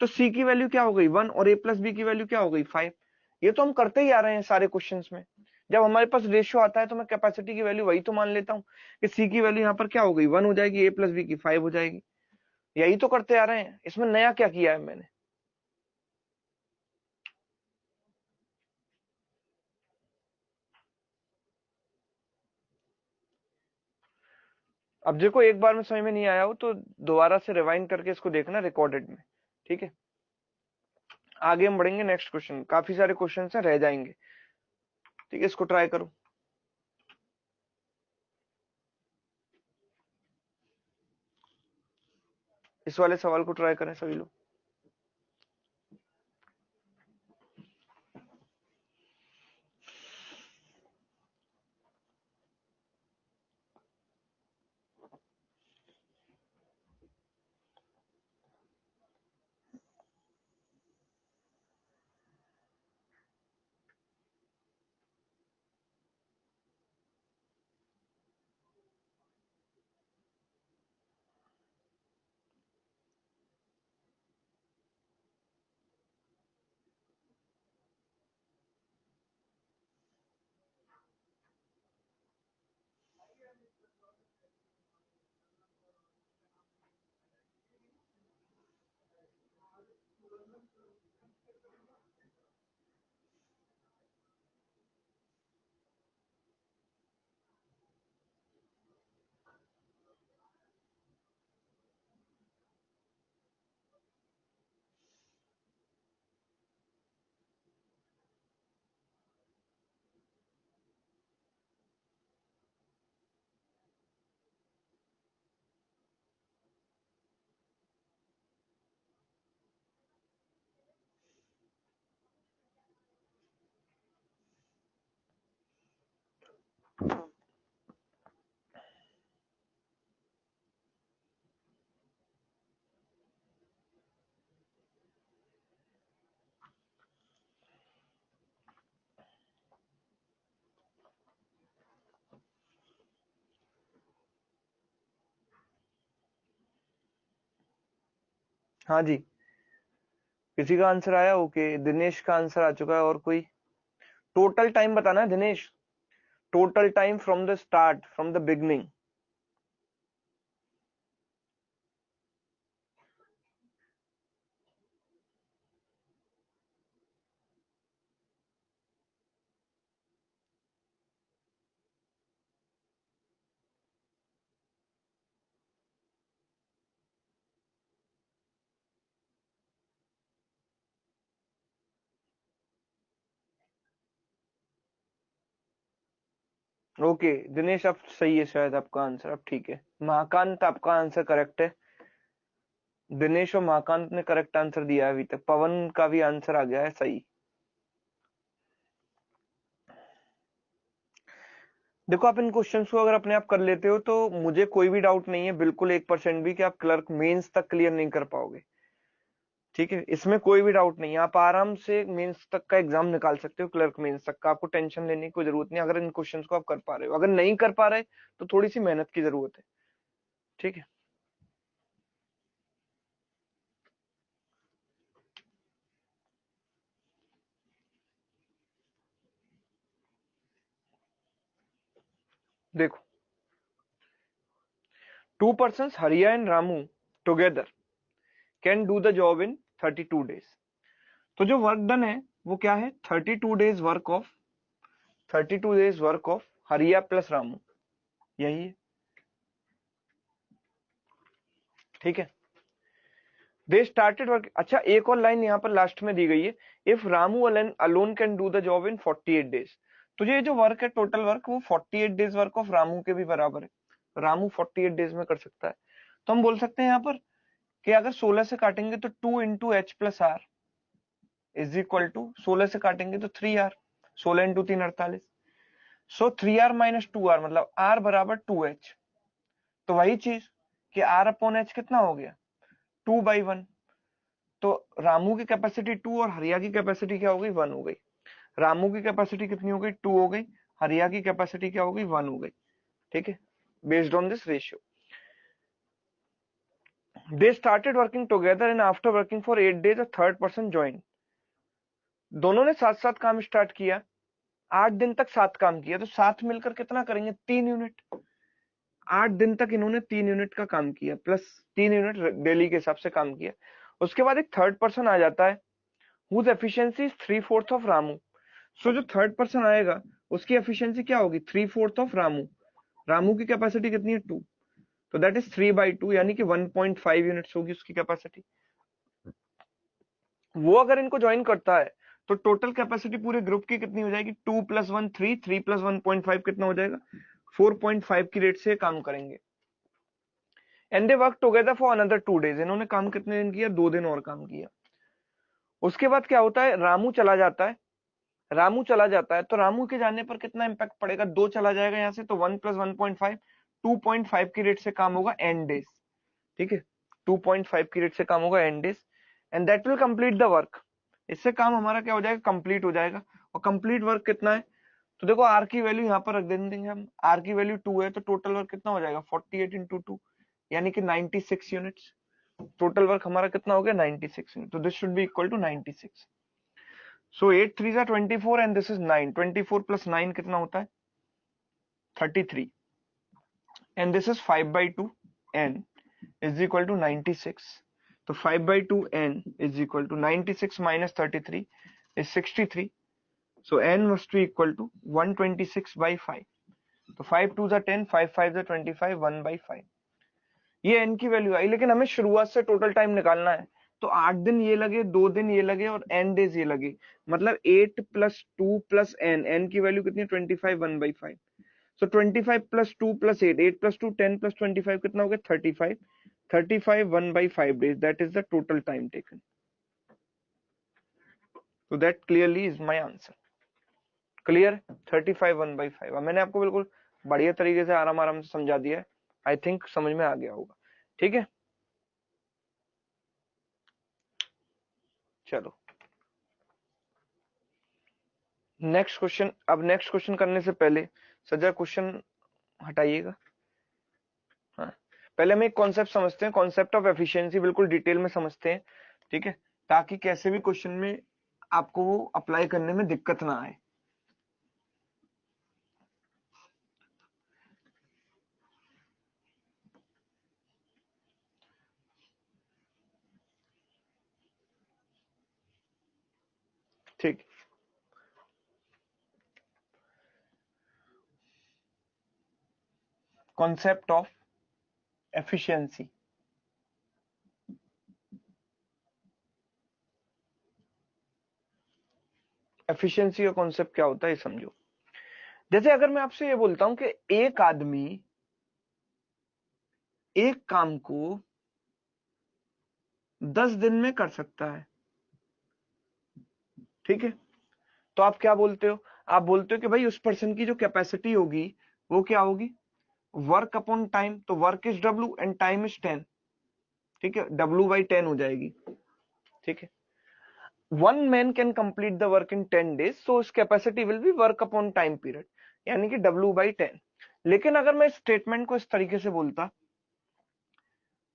तो c की वैल्यू क्या हो गई 1 और a प्लस बी की वैल्यू क्या हो गई 5. ये तो हम करते ही आ रहे हैं सारे क्वेश्चंस में. जब हमारे पास रेशियो आता है तो मैं कैपेसिटी की वैल्यू वही तो मान लेता हूँ कि c की वैल्यू यहाँ पर क्या हो गई 1 हो जाएगी a प्लस बी की 5 हो जाएगी. यही तो करते आ रहे हैं. इसमें नया क्या किया है मैंने. अब देखो एक बार में समझ में नहीं आया हो तो दोबारा से रिवाइंड करके इसको देखना रिकॉर्डेड में, ठीक है। आगे हम बढ़ेंगे नेक्स्ट क्वेश्चन, काफी सारे क्वेश्चन हैं रह जाएंगे, ठीक है, इसको ट्राई करो। इस वाले सवाल को ट्राई करें सभी लोग। हाँ जी, किसी का आंसर आया? ओके, दिनेश का आंसर आ चुका है। और कोई? टोटल टाइम बताना है Dinesh, total time from the start, from the beginning. Okay Dinesh, अब सही है शायद आपका आंसर, अब ठीक है। महाकांत आपका आंसर करेक्ट है। दिनेश और महाकांत ने करेक्ट आंसर दिया है अभी तक। पवन का भी आंसर आ गया है सही। देखो आप इन क्वेश्चंस को अगर अपने आप कर लेते हो तो मुझे कोई भी डाउट नहीं है, बिल्कुल 1% भी, कि आप क्लर्क मेंस तक क्लियर नहीं कर पाओगे, ठीक है। इसमें कोई भी डाउट नहीं है, आप आराम से मेंस तक का एग्जाम निकाल सकते हो, क्लर्क मेंस तक का। आपको टेंशन लेने की कोई जरूरत नहीं, अगर इन क्वेश्चंस को आप कर पा रहे हो। अगर नहीं कर पा रहे तो थोड़ी सी मेहनत की जरूरत है, ठीक है। देखो, 2 persons हरिया and Ramu together can do the job in 32 days। तो जो वर्क डन है वो क्या है? 32 days वर्क ऑफ हरिया प्लस रामू, यही है, ठीक है। They started work. अच्छा, एक और लाइन यहाँ पर लास्ट में दी गई है, if Ramu alone can do the job in 48 days। तो ये जो वर्क है, टोटल वर्क, वो 48 days वर्क ऑफ रामू के भी बराबर है। रामू 48 days में कर सकता है। तो हम बोल सकते हैं यहाँ पर कि अगर 16 से काटेंगे तो 2 × H + R is equal to, 16 से काटेंगे तो 3R, 16 × 3 48। सो 3R - 2R मतलब R बराबर 2H। तो वही चीज कि R/H कितना हो गया? 2/1। तो रामू की कैपेसिटी 2 और हरिया की कैपेसिटी क्या हो गई? 1 हो गई। रामू की कैपेसिटी कितनी हो गई? 2 हो गई। हरिया की कैपेसिटी क्या हो गई? 1 हो गई, ठीक है। Based on this ratio they started working together and after working for 8 days a third person join. दोनों ने साथ साथ काम स्टार्ट किया, 8 दिन तक साथ काम किया, तो साथ मिलकर कितना करेंगे? 3 यूनिट। 8 दिन तक इन्होंने 3 यूनिट का काम किया, प्लस 3 यूनिट डेली के हिसाब से काम किया। उसके बाद एक थर्ड पर्सन आ जाता है, whose efficiency is 3/4 of Ramu. So जो थर्ड पर्सन आएगा उसकी एफिशिएंसी क्या होगी? 3/4 ऑफ रामू। रामू की कैपेसिटी कितनी है? 2। तो दैट इज 3/2 यानी कि 1.5 यूनिट्स होगी उसकी कैपेसिटी। वो अगर इनको ज्वाइन करता है तो टोटल कैपेसिटी पूरे ग्रुप की कितनी हो जाएगी, 2 + 1 3, 3 + 1.5 कितना हो जाएगा, 4.5 की रेट से काम करेंगे। And they work together for another 2 days. इन्होंने काम कितने दिन किया, 2 दिन और काम किया। उसके बाद क्या होता है, रामू चला जाता है। रामू चला जाता है तो रामू के जाने पर कितना इंपैक्ट पड़ेगा, 2 चला जाएगा यहाँ से, तो 1 + 1.5, 2.5 की रेट से काम होगा एंड डेज। ठीक है, 2.5 की रेट से काम होगा and days, and that will complete the work. इससे काम हमारा क्या हो जाएगा, कंप्लीट हो जाएगा। और कंप्लीट वर्क कितना है, तो देखो आर की वैल्यू यहाँ पर रख देंगे हम, आर की वैल्यू 2 है तो टोटल वर्क कितना हो जाएगा, 48 × 2 यानी कि 96 यूनिट्स। टोटल वर्क हमारा कितना हो गया, 96 यूनिट। तो this should be equal to 96। So 8 3 जा 24 एंड दिस इज 9, 24 + 9 कितना होता है, 33, and this is 5/2 n is equal to 96. तो 5/2 n is equal to 96 minus 33 is 63. So n must be equal to 126/5. तो 5 2 जा 10, 5 5 जा 25, 1/5। ये n की वैल्यू आई, लेकिन हमें शुरुआत से टोटल टाइम निकालना है। तो 8 दिन ये लगे, 2 दिन ये लगे और n डेज ये लगे, मतलब 8 + 2 + n की वैल्यू कितनी है, 25, 1/5। So 25 + 2 + 8, 8 + 2 10 + 25 कितना हो गया, 35, 35 1/5 days, that is the total time taken. So that clearly is my answer. Clear, 35 1/5। अब मैंने आपको बिल्कुल बढ़िया तरीके से आराम आराम से समझा दिया है, आई थिंक समझ में आ गया होगा। ठीक है, चलो नेक्स्ट क्वेश्चन। अब नेक्स्ट क्वेश्चन करने से पहले सजा क्वेश्चन हटाइएगा। हाँ, पहले हम एक कॉन्सेप्ट समझते हैं, कॉन्सेप्ट ऑफ एफिशिएंसी बिल्कुल डिटेल में समझते हैं। ठीक है, ताकि कैसे भी क्वेश्चन में आपको वो अप्लाई करने में दिक्कत ना आए। ठीक, कॉन्सेप्ट ऑफ एफिशिएंसी। एफिशिएंसी का कॉन्सेप्ट क्या होता है ये समझो। जैसे अगर मैं आपसे ये बोलता हूं कि एक आदमी एक काम को 10 दिन में कर सकता है, ठीक है, तो आप क्या बोलते हो, आप बोलते हो कि भाई उस पर्सन की जो कैपेसिटी होगी वो क्या होगी, वर्क अपॉन टाइम। तो work is W and time is 10। ठीक है, W/10 हो जाएगी। ठीक है, 1 man can complete the work in 10 days, so its capacity will be work upon time period, यानी कि W/10। लेकिन अगर मैं स्टेटमेंट को इस तरीके से बोलता,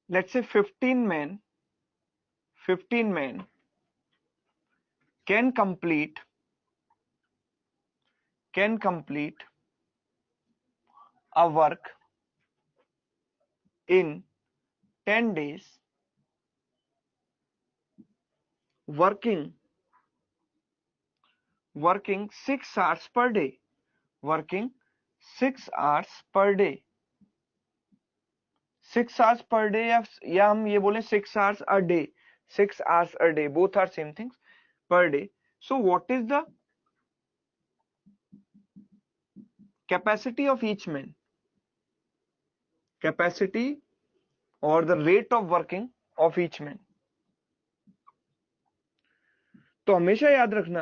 let's say 15 men can complete a work in 10 days, working 6 hours per day, working 6 hours per day, 6 hours per day, या हम ये बोले 6 hours a day, 6 hours a day, both are same things, per day. So what is the capacity of each man, capacity or the rate of working of each man? तो हमेशा याद रखना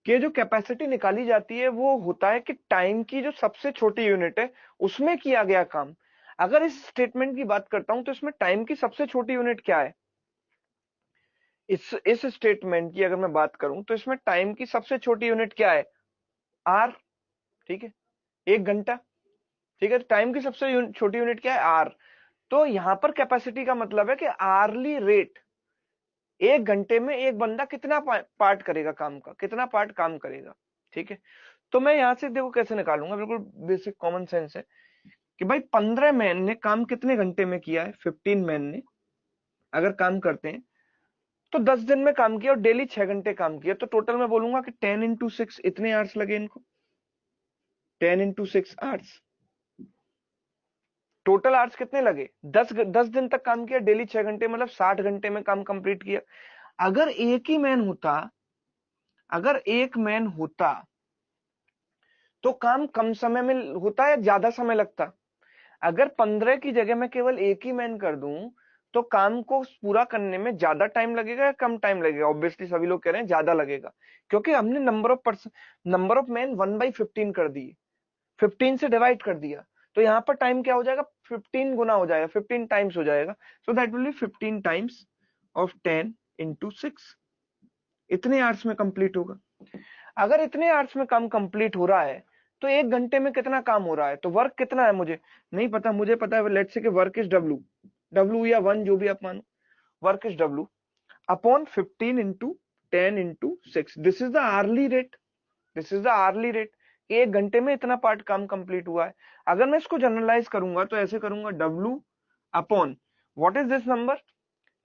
कि जो कैपेसिटी निकाली जाती है वो होता है कि टाइम की जो सबसे छोटी यूनिट है उसमें किया गया काम। अगर इस स्टेटमेंट की बात करता हूं तो इसमें टाइम की सबसे छोटी यूनिट क्या है, इस स्टेटमेंट की अगर मैं बात करूं तो इसमें टाइम की सबसे छोटी यूनिट क्या है, आर। ठीक है, 1 घंटा। ठीक है, टाइम की सबसे छोटी यूनिट क्या है, आर। तो यहां पर कैपेसिटी का मतलब है कि आरली रेट, 1 घंटे में एक बंदा कितना पार्ट करेगा काम का, कितना पार्ट काम करेगा। ठीक है, तो मैं यहां से देखो कैसे निकालूंगा, बिल्कुल बेसिक कॉमन सेंस है कि भाई 15 मैन ने काम कितने घंटे में किया है, 15 मैन ने अगर काम करते हैं तो 10 दिन में काम किया और डेली 6 घंटे काम किया, तो टोटल मैं बोलूंगा कि 10 × 6 इतने आवर्स लगे इनको, 10 × 6 आवर्स। टोटल आवर्स कितने लगे? 10 दिन तक काम किया, डेली 6 घंटे, मतलब 60 घंटे में काम कंप्लीट किया। अगर एक ही मैन होता, अगर एक मैन होता तो काम कम समय में होता या ज्यादा समय लगता? अगर 15 की जगह मैं केवल एक ही मैन कर दूं तो काम को पूरा करने में ज्यादा टाइम लगेगा या कम टाइम लगेगा? ऑब्वियसली सभी लोग कह रहे हैं ज्यादा लगेगा, क्योंकि हमने नंबर ऑफ मैन 1/15 कर दिए, 15 से डिवाइड कर दिया। तो यहाँ पर टाइम क्या हो जाएगा? 15 गुना हो जाएगा, 15 टाइम्स हो जाएगा। So that will B 15 times of 10 into 6। इतने आवर्स में कंप्लीट होगा। अगर इतने आवर्स में काम कंप्लीट हो रहा है तो एक घंटे में कितना काम हो रहा है? तो वर्क कितना है मुझे नहीं पता, मुझे पता है लेट्स से कि वर्क इज डब्ल्यू, डब्ल्यू या 1 जो भी आप मानो, work is W upon 15 into 10 into 6। This is the hourly rate, this is the hourly rate. एक घंटे में इतना पार्ट काम कंप्लीट हुआ है। अगर मैं इसको जनरलाइज करूंगा तो ऐसे करूंगा, W upon what is this number?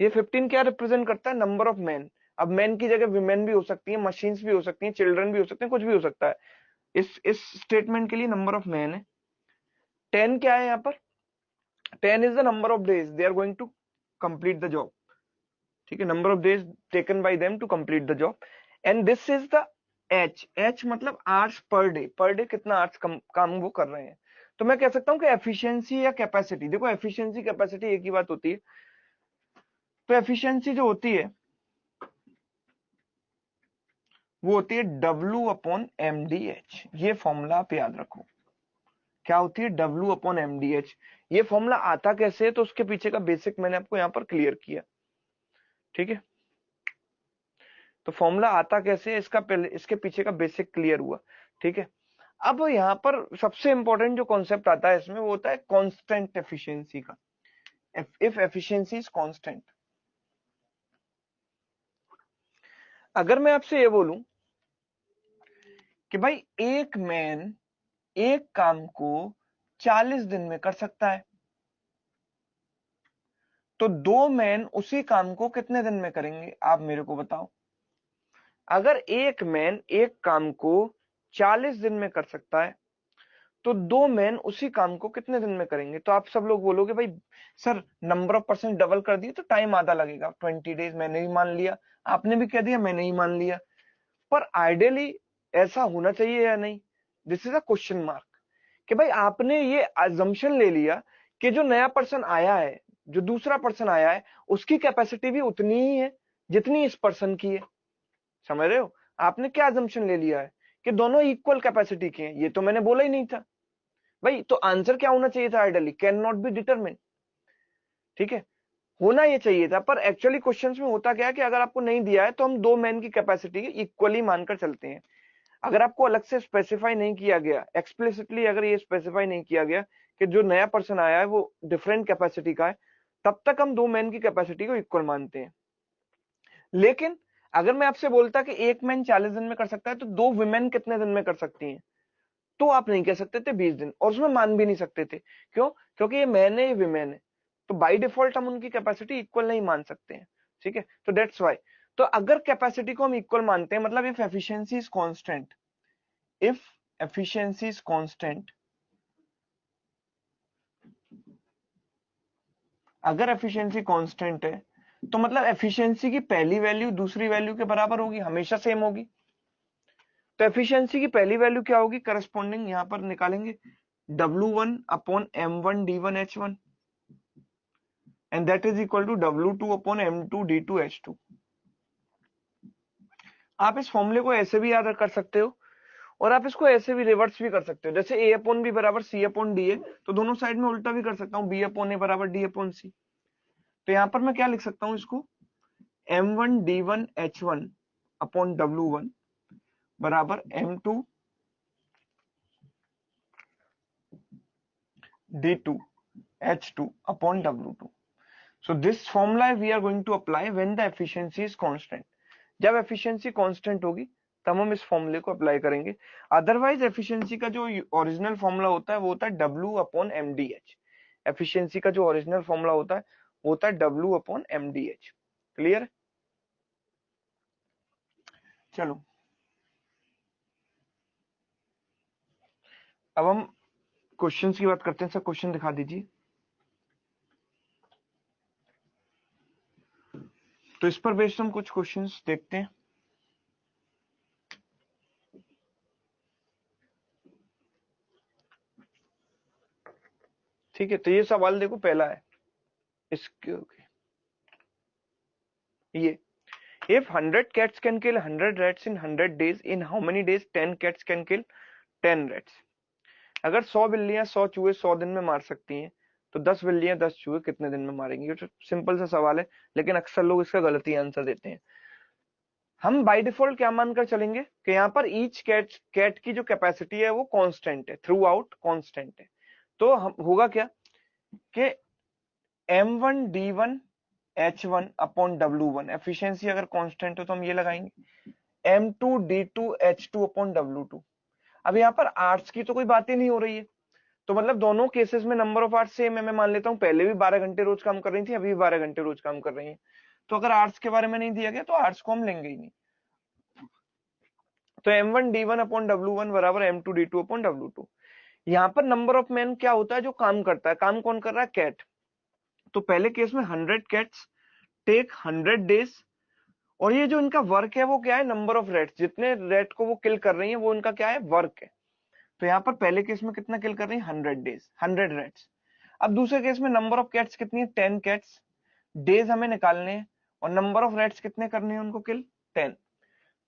ये 15 क्या रिप्रेजेंट करता है? Number of man. अब मैन की जगह विमेन भी हो सकती है, मशीन्स भी हो सकती हैं, चिल्ड्रन भी हो सकते हैं, कुछ भी हो सकता है। इस स्टेटमेंट के लिए नंबर ऑफ मैन है। 10 क्या है यहाँ पर? 10 is the number of days they are going to complete the job. ठीक है, number of days taken by them to complete the job. And this is the H, H मतलब hours per day, per day कितना hours काम वो कर रहे हैं। तो मैं कह सकता हूं कि एफिशिएंसी या कैपेसिटी, देखो एफिशिएंसी कैपेसिटी एक ही बात होती है। तो एफिशिएंसी जो होती है वो होती है W अपॉन MDH। ये फॉर्मूला आप याद रखो, क्या होती है? W upon MDH। ये फॉर्मूला आता कैसे है तो उसके पीछे का बेसिक मैंने आपको यहाँ पर क्लियर किया। ठीक है, तो फॉर्मूला आता कैसे है इसका पहले, इसके पीछे का बेसिक क्लियर हुआ। ठीक है, अब यहाँ पर सबसे इंपॉर्टेंट जो कॉन्सेप्ट आता है इसमें वो होता है कांस्टेंट एफिशिएंसी का। इफ एफिशिएंसी इज कांस्टेंट, अगर मैं आपसे ये बोलूं कि भाई एक मैन एक काम को 40 दिन में कर सकता है, तो दो मैन उसी काम को कितने दिन में करेंगे? आप मेरे को बताओ। अगर एक मैन एक काम को 40 दिन में कर सकता है तो दो मैन उसी काम को कितने दिन में करेंगे? तो आप सब लोग बोलोगे भाई sir number of percent double कर दिए तो टाइम आधा लगेगा, 20 डेज। मैंने ही मान लिया, आपने भी कह दिया, मैंने ही मान लिया। पर आइडियली ऐसा होना चाहिए या नहीं? This is a question mark. कि भाई आपने ये अजम्पशन ले लिया कि जो नया पर्सन आया है, जो दूसरा पर्सन आया है, उसकी कैपेसिटी भी उतनी ही है जितनी इस पर्सन की है। समझ रहे हो? आपने क्या अजम्पशन ले लिया है कि दोनों इक्वल कैपेसिटी के हैं। ये तो मैंने बोला ही नहीं था भाई। तो आंसर क्या होना चाहिए था? Ideally can not be determine. ठीक है, होना ये चाहिए था, पर एक्चुअली क्वेश्चंस में होता क्या है कि अगर आपको नहीं दिया है तो हम दो मैन की कैपेसिटी इक्वली मानकर चलते हैं। अगर आपको अलग से स्पेसिफाई नहीं किया गया, एक्सप्लिसिटली अगर ये स्पेसिफाई नहीं किया गया कि जो नया पर्सन आया है वो डिफरेंट कैपेसिटी का है, तब तक हम दो मैन की कैपेसिटी को इक्वल मानते हैं। लेकिन अगर मैं आपसे बोलता कि एक मैन 40 दिन में कर सकता है तो दो वुमेन कितने दिन में कर सकती हैं, तो आप नहीं कह सकते थे 20 दिन, और उसमें मान भी नहीं सकते थे। क्यों? क्योंकि ये मैन है, ये विमेन है, तो बाय डिफॉल्ट हम उनकी कैपेसिटी इक्वल नहीं मान सकते हैं। ठीक है, तो दैट्स वाई। तो अगर कैपेसिटी को हम इक्वल मानते हैं, मतलब if efficiency is constant, if efficiency is constant, अगर एफिशिएंसी कांस्टेंट है तो मतलब एफिशिएंसी की पहली वैल्यू दूसरी वैल्यू के बराबर होगी, हमेशा सेम होगी। तो एफिशिएंसी की पहली वैल्यू क्या होगी? करस्पॉन्डिंग यहां पर निकालेंगे W1 upon M1 D1 H1 and that is equal to W2 upon M2 D2 H2। आप इस फॉर्मूले को ऐसे भी याद कर सकते हो और आप इसको ऐसे भी रिवर्स भी कर सकते हो, जैसे A अपॉन बी बराबर C अपॉन डी है, तो दोनों साइड में उल्टा भी कर सकता हूँ, B अपॉन ए बराबर D अपॉन C। तो यहां पर मैं क्या लिख सकता हूं इसको? M1 D1 H1 upon W1 बराबर M2 D2 H2 upon W2। So this formula we are going to apply when the efficiency is constant। जब efficiency constant होगी तब हम इस फॉर्मूले को अप्लाई करेंगे। अदरवाइज एफिशिएंसी का जो ओरिजिनल फॉर्मूला होता है वो होता है W अपॉन MDH। एफिशिएंसी का जो ओरिजिनल फॉर्मूला होता है वो होता है W अपॉन MDH। क्लियर? चलो अब हम क्वेश्चंस की बात करते हैं। सर क्वेश्चन दिखा दीजिए। तो इस पर बेस्ड हम कुछ क्वेश्चंस देखते हैं। ठीक है, तो ये सवाल देखो, पहला है इसके ये, if 100 cats can kill 100 rats in 100 days, in how many days 10 cats can kill 10 rats? अगर 100 बिल्लियां 100 चूहे 100 दिन में मार सकती हैं, तो 10 बिल्लियां 10 चूहे कितने दिन में मारेंगी? ये तो सिंपल सा सवाल है, लेकिन अक्सर लोग इसका गलत ही आंसर देते हैं। हम बाय डिफॉल्ट क्या मानकर चलेंगे कि यहाँ पर ईच कैट की जो कैपेसिटी है वो कांस्टेंट है, थ्रू आउट कांस्टेंट है। तो हम होगा क्या कि m1 d1 h1 upon w1, efficiency अगर कांस्टेंट हो तो हम ये लगाएंगे m2 d2 h2 upon w2। अब यहाँ पर आर्ट्स की तो कोई बात ही नहीं हो रही है, तो मतलब दोनों केसेस में नंबर ऑफ आर्ट्स सेम है। मैं मान लेता हूँ पहले भी 12 घंटे रोज काम कर रही थी, अभी भी 12 घंटे रोज काम कर रही है, तो अगर आर्ट्स के बारे में नहीं दिया गया तो आर्ट्स को हम लेंगे ही नहीं। तो m1 d1 अपॉन w1 बराबर m2 d2 अपॉन w2। यहाँ पर नंबर ऑफ मैन क्या होता है जो काम करता है, काम कौन कर रहा है? कैट। तो पहले केस में 100 कैट्स टेक 100 डेज, और ये जो इनका वर्क है वो क्या है? नंबर ऑफ रेट्स, जितने रेट को वो किल कर रही है वो इनका क्या है? वर्क है। तो यहाँ पर पहले केस में कितना किल कर रही है? 100 डेज, 100 रेट्स। अब दूसरे केस में नंबर ऑफ कैट्स कितनी है? 10 कैट्स। डेज हमें निकालने हैं और नंबर ऑफ रेट्स कितने करने हैं उनको किल? 10।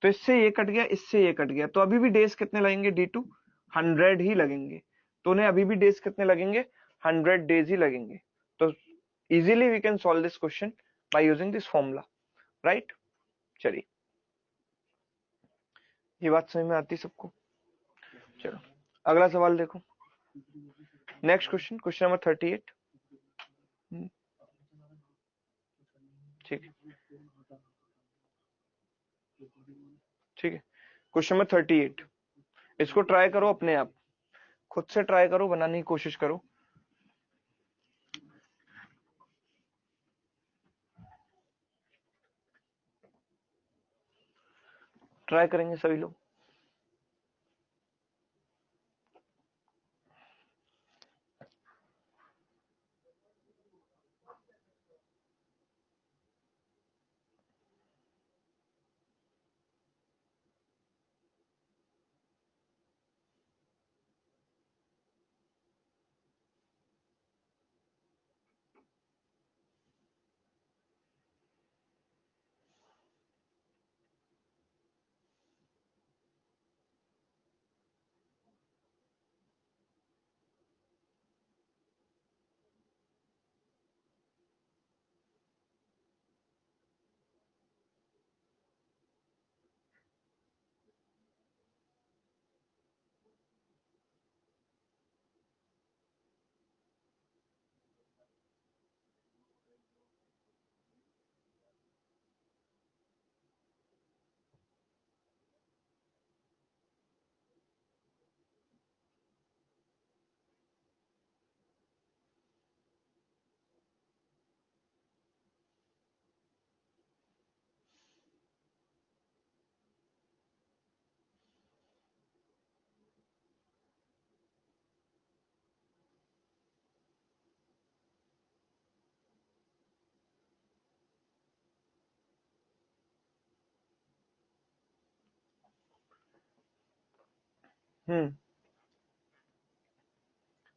तो इससे ये कट गया, इससे ये कट गया, तो अभी भी डेज कितने लगेंगे? D2 100 ही लगेंगे। तो उन्हें अभी भी डेज कितने लगेंगे? 100 डेज ही लगेंगे। तो easily we can solve this question by using this formula, right? चलिए, ये बात समझ में आती सबको? चलो अगला सवाल देखो, नेक्स्ट क्वेश्चन, क्वेश्चन नंबर 38। ठीक है, ठीक है, क्वेश्चन नंबर 38, इसको ट्राई करो अपने आप, खुद से ट्राई करो, बनाने की कोशिश करो। ट्राई करेंगे सभी लोग।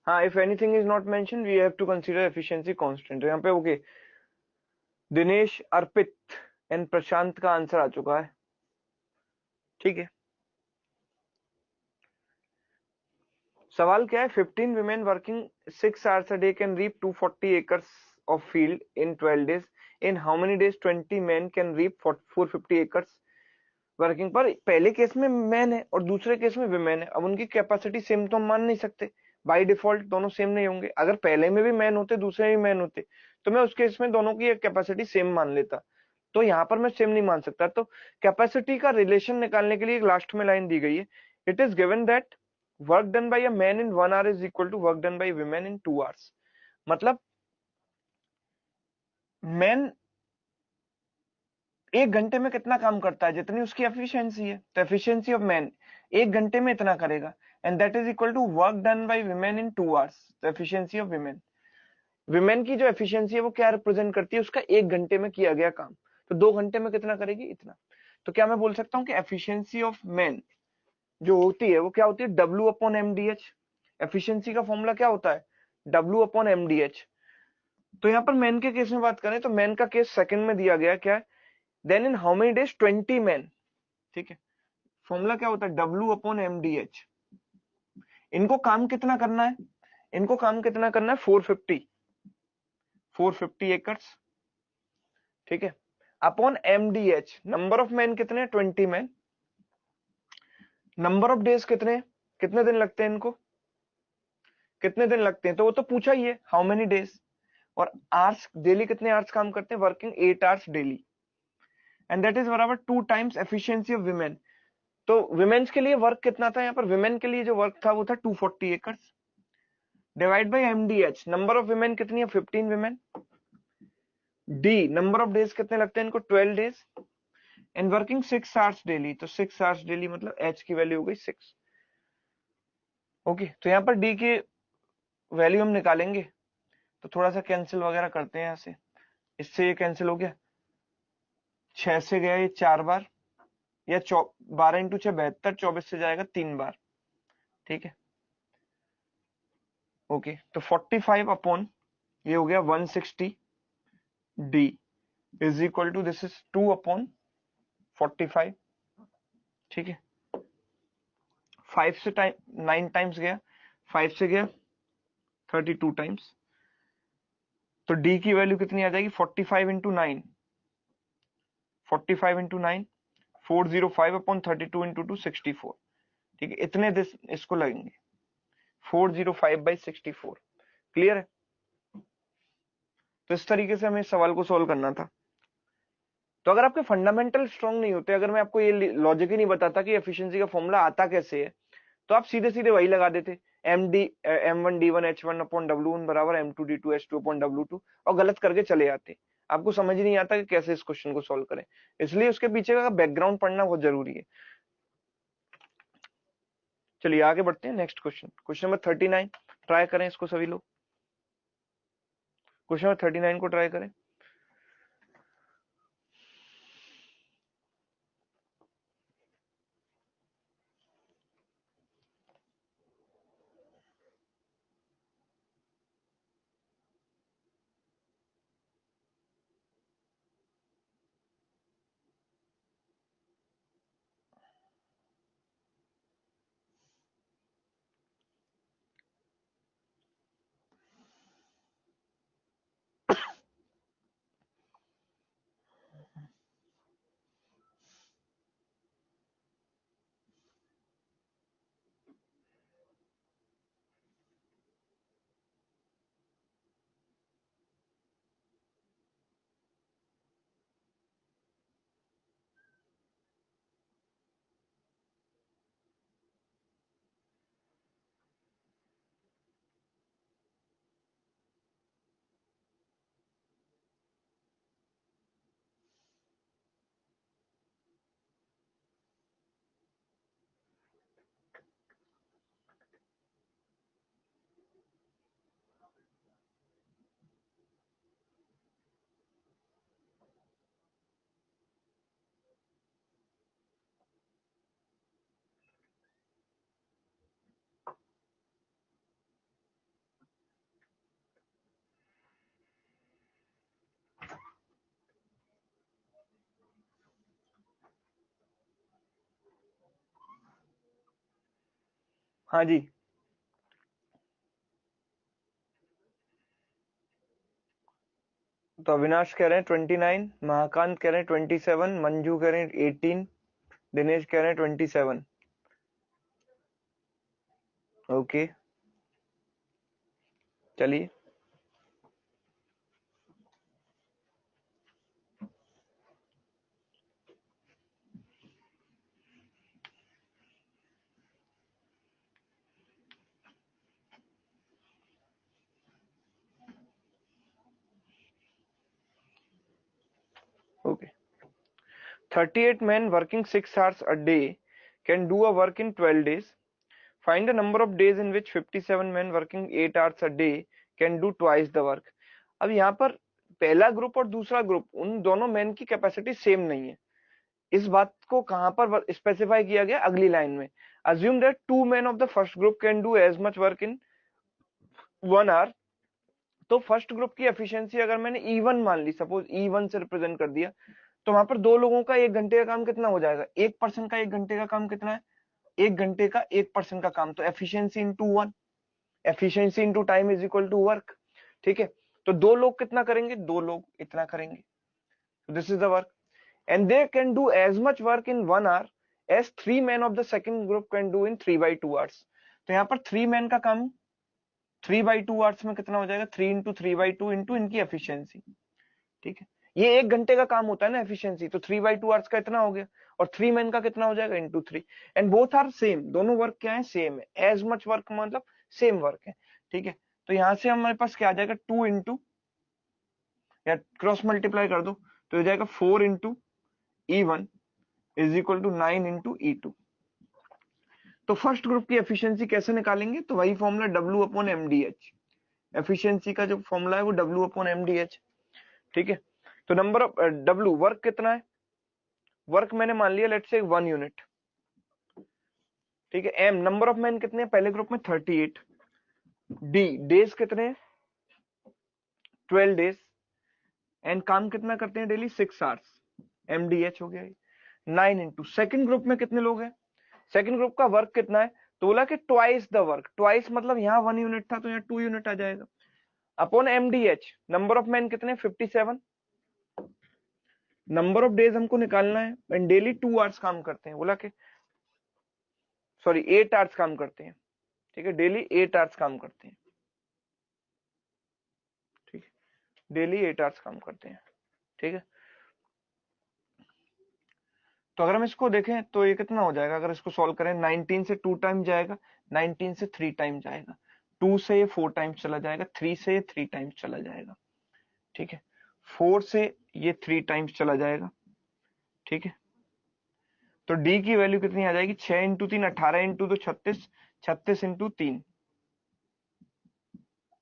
हाँ, if anything is not mention we have to consider efficiency constant. यहाँ पे ओके, दिनेश, अर्पित एंड प्रशांत का आंसर आ चुका है। ठीक है, सवाल क्या है? 15 women working 6 hours a day can reap 240 acres of field in 12 days. In how many days 20 men can reap 450 acres working? पर पहले केस में मैन है और दूसरे केस में विमेन है, अब उनकी कैपेसिटी सेम तो हम मान नहीं सकते, बाय डिफॉल्ट दोनों सेम नहीं होंगे। अगर पहले में भी मैन होते दूसरे में भी मैन होते तो मैं उस केस में दोनों की कैपेसिटी सेम मान लेता, तो यहाँ पर मैं सेम नहीं मान सकता। तो कैपेसिटी का रिलेशन निकालने के लिए एक लास्ट में लाइन दी गई है, it is given that work done by a man in 1 hour is equal to work done by women in 2 hours। मतलब मैन 1 घंटे में कितना काम करता है? जितनी उसकी एफिशिएंसी है, तो एफिशिएंसी ऑफ मैन 1 घंटे में इतना करेगा, and that is equal to work done by women in 2 hours। तो एफिशिएंसी ऑफ विमेन, विमेन की जो एफिशिएंसी है वो क्या रिप्रेजेंट करती है? उसका 1 घंटे में किया गया काम। तो 2 घंटे में कितना करेगी, इतना। तो क्या मैं बोल सकता हूँ कि एफिशिएंसी ऑफ मैन जो होती है वो क्या होती है, W अपॉन MDH। एफिशिएंसी का फॉर्मूला क्या होता है, W अपॉन MDH। तो यहाँ पर मैन के केस में बात करें तो मैन का केस सेकंड में दिया गया, क्या है, then in how many days 20 man, ठीक है। फॉर्मूला क्या होता है, W अपॉन MDH। इनको काम कितना करना है, इनको काम कितना करना है, 450 एकर्स, ठीक है, upon MDH। Number of man कितने, 20 मैन। नंबर ऑफ डेज कितने, कितने दिन लगते हैं इनको, कितने दिन लगते हैं, तो वो तो पूछा ही है, हाउ मेनी डेज। और आवर्स, डेली कितने आवर्स काम करते हैं, working 8 hours daily, and that is बराबर 2 टाइम्स एफिशिएंसी ऑफ विमेन। तो विमेन्स के लिए वर्क कितना था, यहाँ पर विमेन के लिए जो वर्क था वो था 240 acres, divide by MDH। Number of women कितनी है, 15 women. D, number of days कितने लगते हैं इनको, 12 days, and working 6 hours daily. तो 6 आवर्स डेली मतलब H की वैल्यू हो गई 6। ओके, तो यहाँ पर डी की वैल्यू हम निकालेंगे, तो थोड़ा सा कैंसिल वगैरह करते हैं यहाँ से, इससे ये कैंसिल हो गया, 6 से गया ये 4 बार, या 12 इंटू 6 72, 24 से जाएगा 3 बार, ठीक है। ओके, तो 45 अपॉन ये हो गया 160 D is equal to, this is 2 upon 45, ठीक है। 5 से 9 टाइम्स गया, 5 से गया 32 टाइम्स, तो डी की वैल्यू कितनी आ जाएगी, 45 इंटू 9, 45 इंटू 9, 405 अपॉन 32 इंटू 2, 64, ठीक है। इतने दिस इसको लगेंगे, 405/64। क्लियर है। तो इस तरीके से हमें इस सवाल को सॉल्व करना था। तो अगर आपके फंडामेंटल स्ट्रांग नहीं होते, अगर मैं आपको ये लॉजिक ही नहीं बताता कि एफिशिएंसी का फॉर्मूला आता कैसे है, तो आप सीधे सीधे वही लगा देते, M1D1H1/W1 बराबर M2D2H2/W2, और गलत करके चले जाते। आपको समझ ही नहीं आता कि कैसे इस क्वेश्चन को सॉल्व करें, इसलिए उसके पीछे का बैकग्राउंड पढ़ना बहुत जरूरी है। चलिए आगे बढ़ते हैं, next question, question number 39 try करें इसको सभी लोग, क्वेश्चन नंबर 39 को ट्राई करें। हाँ जी, तो अविनाश कह रहे हैं 29, महाकांत कह रहे हैं 27, मंजू कह रहे हैं 18, दिनेश कह रहे हैं 27। ओके, चलिए okay. 38 men working 6 hours a day can do a work in 12 days. Find the number of days in which 57 men working 8 hours a day can do twice the work. अब यहाँ पर पहला ग्रुप और दूसरा group उन दोनों man की capacity same नहीं है। इस बात को कहां पर स्पेसिफाई किया गया, अगली लाइन में। Assume that 2 men of the first group can do as much work in 1 hour। तो फर्स्ट ग्रुप की एफिशिएंसी अगर मैंने E1 मान ली, सपोज E1 से रिप्रेजेंट कर दिया, तो वहां पर दो लोगों का 1 घंटे का काम कितना हो जाएगा, 1% का 1 घंटे का काम कितना है, 1 घंटे का 1% का काम, तो efficiency into 1, efficiency into time is equal to work. ठीक है, तो दो लोग कितना करेंगे, दो लोग इतना करेंगे, this is the work. And they can do as much work in 1 hour as 3 men of the second group can do in 3/2 hours। तो यहाँ पर 3 men का काम 3/2 hours में कितना हो जाएगा, 3 इंटू 3/2 इंटू इनकी एफिशिएंसी। ठीक है, ये 1 घंटे का काम होता है ना एफिशिएंसी, तो 3/2 hours का इतना हो गया, और 3 men का कितना हो जाएगा, into 3। And both are same, दोनों वर्क क्या है, सेम है। एज मच वर्क मतलब सेम वर्क है। ठीक है, तो यहां से हमारे पास क्या आ जाएगा, 2 इंटू, या क्रॉस मल्टीप्लाई कर दो तो हो जाएगा 4 into E1 is equal to 9 into E2। तो फर्स्ट ग्रुप की एफिशिएंसी कैसे निकालेंगे, तो वही formula W upon MDH, efficiency का जो फॉर्मूला है वो W अपॉन MDH। ठीक है, तो नंबर ऑफ W, वर्क कितना है, वर्क मैंने मान लिया लेट्स से 1 यूनिट। ठीक है, M, नंबर ऑफ मैन कितने हैं, पहले ग्रुप में 38। D, डेज कितने हैं, 12 डेज। एंड काम कितना करते हैं डेली, 6 hours, MDH हो गया। 9 इंटू सेकेंड ग्रुप में कितने लोग हैं, सेकेंड ग्रुप का वर्क कितना है, तो बोला कि ट्वाइस द वर्क, ट्वाइस मतलब यहाँ 1 यूनिट था तो यहाँ 2 यूनिट आ जाएगा, upon MDH, number of man कितने 57। नंबर ऑफ डेज हमको निकालना है, एंड डेली 2 hours काम करते हैं, बोला कि सॉरी 8 hours काम करते हैं। ठीक है, डेली 8 hours काम करते हैं। ठीक है, डेली 8 hours काम करते हैं। ठीक है, तो अगर हम इसको देखें तो ये कितना हो जाएगा, अगर इसको सॉल्व करें, 19 से 2 टाइम जाएगा, 19 से 3 टाइम जाएगा, 2 से ये 4 टाइम्स चला जाएगा, 3 से ये 3 टाइम्स चला जाएगा। ठीक है, 4 से ये 3 टाइम्स चला जाएगा। ठीक है, तो डी की वैल्यू कितनी आ जाएगी, 6 into 3 18 into 2 36, 36 into 3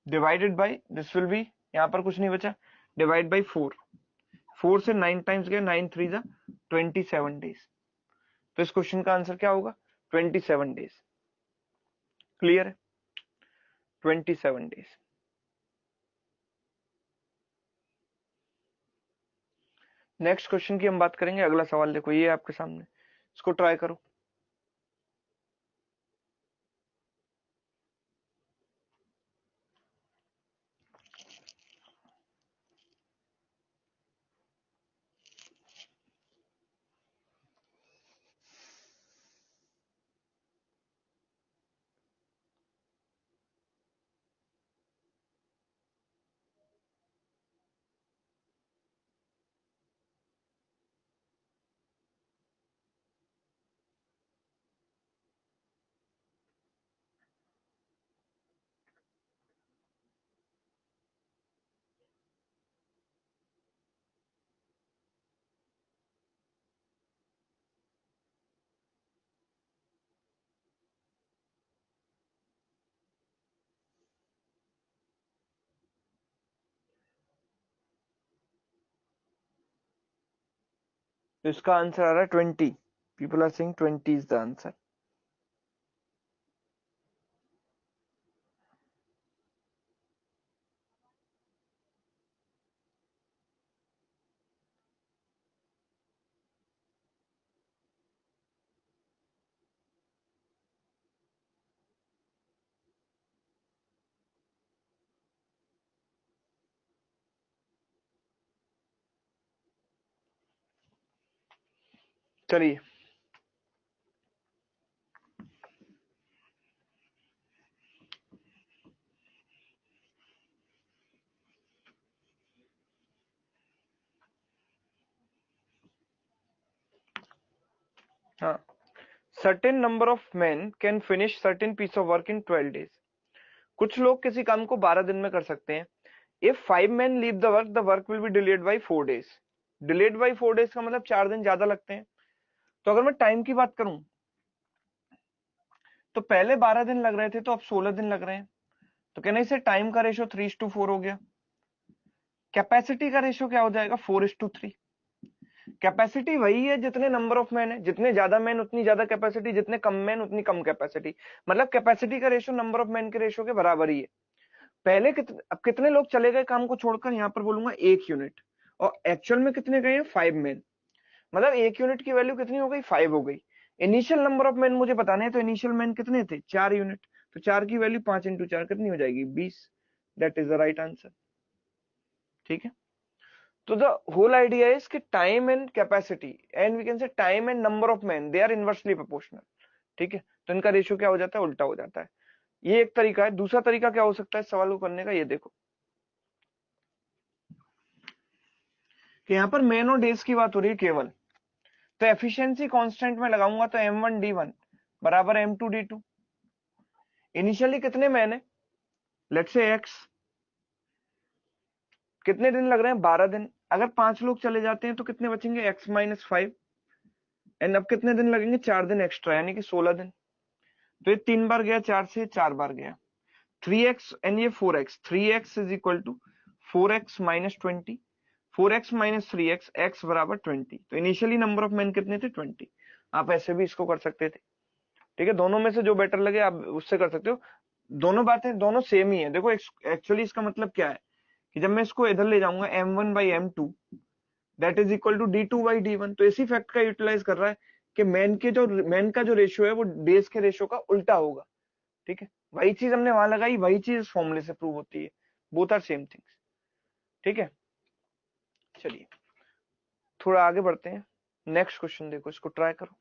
divided by, this will be, यहाँ पर कुछ नहीं बचा, डिवाइड बाई 4, 4 से 9 टाइम्स गए, 9 3 जा 27 डेज। तो इस क्वेश्चन का आंसर क्या होगा, 27 डेज। क्लियर है, 27 डेज। नेक्स्ट क्वेश्चन की हम बात करेंगे, अगला सवाल देखो, ये आपके सामने, इसको ट्राई करो। तो इसका आंसर आ रहा है 20। People are saying 20 is the answer. चलिए, हाँ, certain number of man can finish certain piece of work in 12 days. कुछ लोग किसी काम को 12 दिन में कर सकते हैं। If 5 men leave the work will be delayed by 4 days। Delayed by 4 days का मतलब 4 दिन ज्यादा लगते हैं। तो अगर मैं टाइम की बात करूं, तो पहले 12 दिन लग रहे थे, तो अब 16 दिन लग रहे हैं। तो कहना इसे टाइम का रेशो 3:4 हो गया। कैपेसिटी का रेशियो क्या हो जाएगा 4:3। कैपेसिटी वही है जितने नंबर ऑफ मैन है, जितने ज्यादा मैन उतनी ज्यादा कैपेसिटी, जितने कम मैन उतनी कम कैपेसिटी। मतलब कैपेसिटी का रेशियो नंबर ऑफ मैन के रेशियो के बराबर ही है। पहले अब कितने लोग चले गए काम को छोड़कर, यहाँ पर बोलूंगा 1 यूनिट, और एक्चुअल में कितने गए हैं 5 मैन। मतलब 1 यूनिट की वैल्यू कितनी हो गई 5 हो गई। इनिशियल नंबर ऑफ मैन मुझे बताने हैं, तो इनिशियल मैन कितने थे 4 यूनिट, तो 4 की वैल्यू 5 × 4 कितनी हो जाएगी 20। That is the right answer. ठीक है, तो द होल आइडिया इज कि time and capacity and we can say time and number of man they are inversely proportional. ठीक है, तो इनका रेशियो क्या हो जाता है उल्टा हो जाता है। ये एक तरीका है। दूसरा तरीका क्या हो सकता है इस सवाल को करने का, ये देखो कि यहाँ पर मैन और डेज की बात हो रही है केवल, तो एफिशिएंसी कांस्टेंट में लगाऊंगा तो m1d1 बराबर m2d2। इनिशियली कितने मैन है, लेट्स से x, कितने दिन लग रहे हैं 12 दिन। अगर 5 लोग चले जाते हैं तो कितने बचेंगे x-5, एंड अब कितने दिन लगेंगे 4 दिन एक्स्ट्रा यानी कि 16 दिन। तो ये 3 बार गया 4 से, 4 बार गया 3x एंड ये 4x, 3x is equal to 4x minus 20, 4x minus 3x, x बराबर 20। तो इनिशियली नंबर ऑफ मैन कितने थे 20। आप ऐसे भी इसको कर सकते थे। ठीक है, दोनों में से जो बेटर लगे आप उससे कर सकते हो। दोनों बातें दोनों सेम ही है। देखो एक्चुअली इसका मतलब क्या है कि जब मैं इसको इधर ले जाऊंगा m1/m2 that is equal to d2/d1, तो इसी फैक्ट का यूटिलाइज कर रहा है कि मैन का जो रेशियो है वो डेज के रेशियो का उल्टा होगा। ठीक है, वही चीज हमने वहां लगाई, वही चीज इस फॉर्मूले से प्रूव होती है। Both are same things. ठीक है, चलिए थोड़ा आगे बढ़ते हैं। नेक्स्ट क्वेश्चन देखो, इसको ट्राई करो।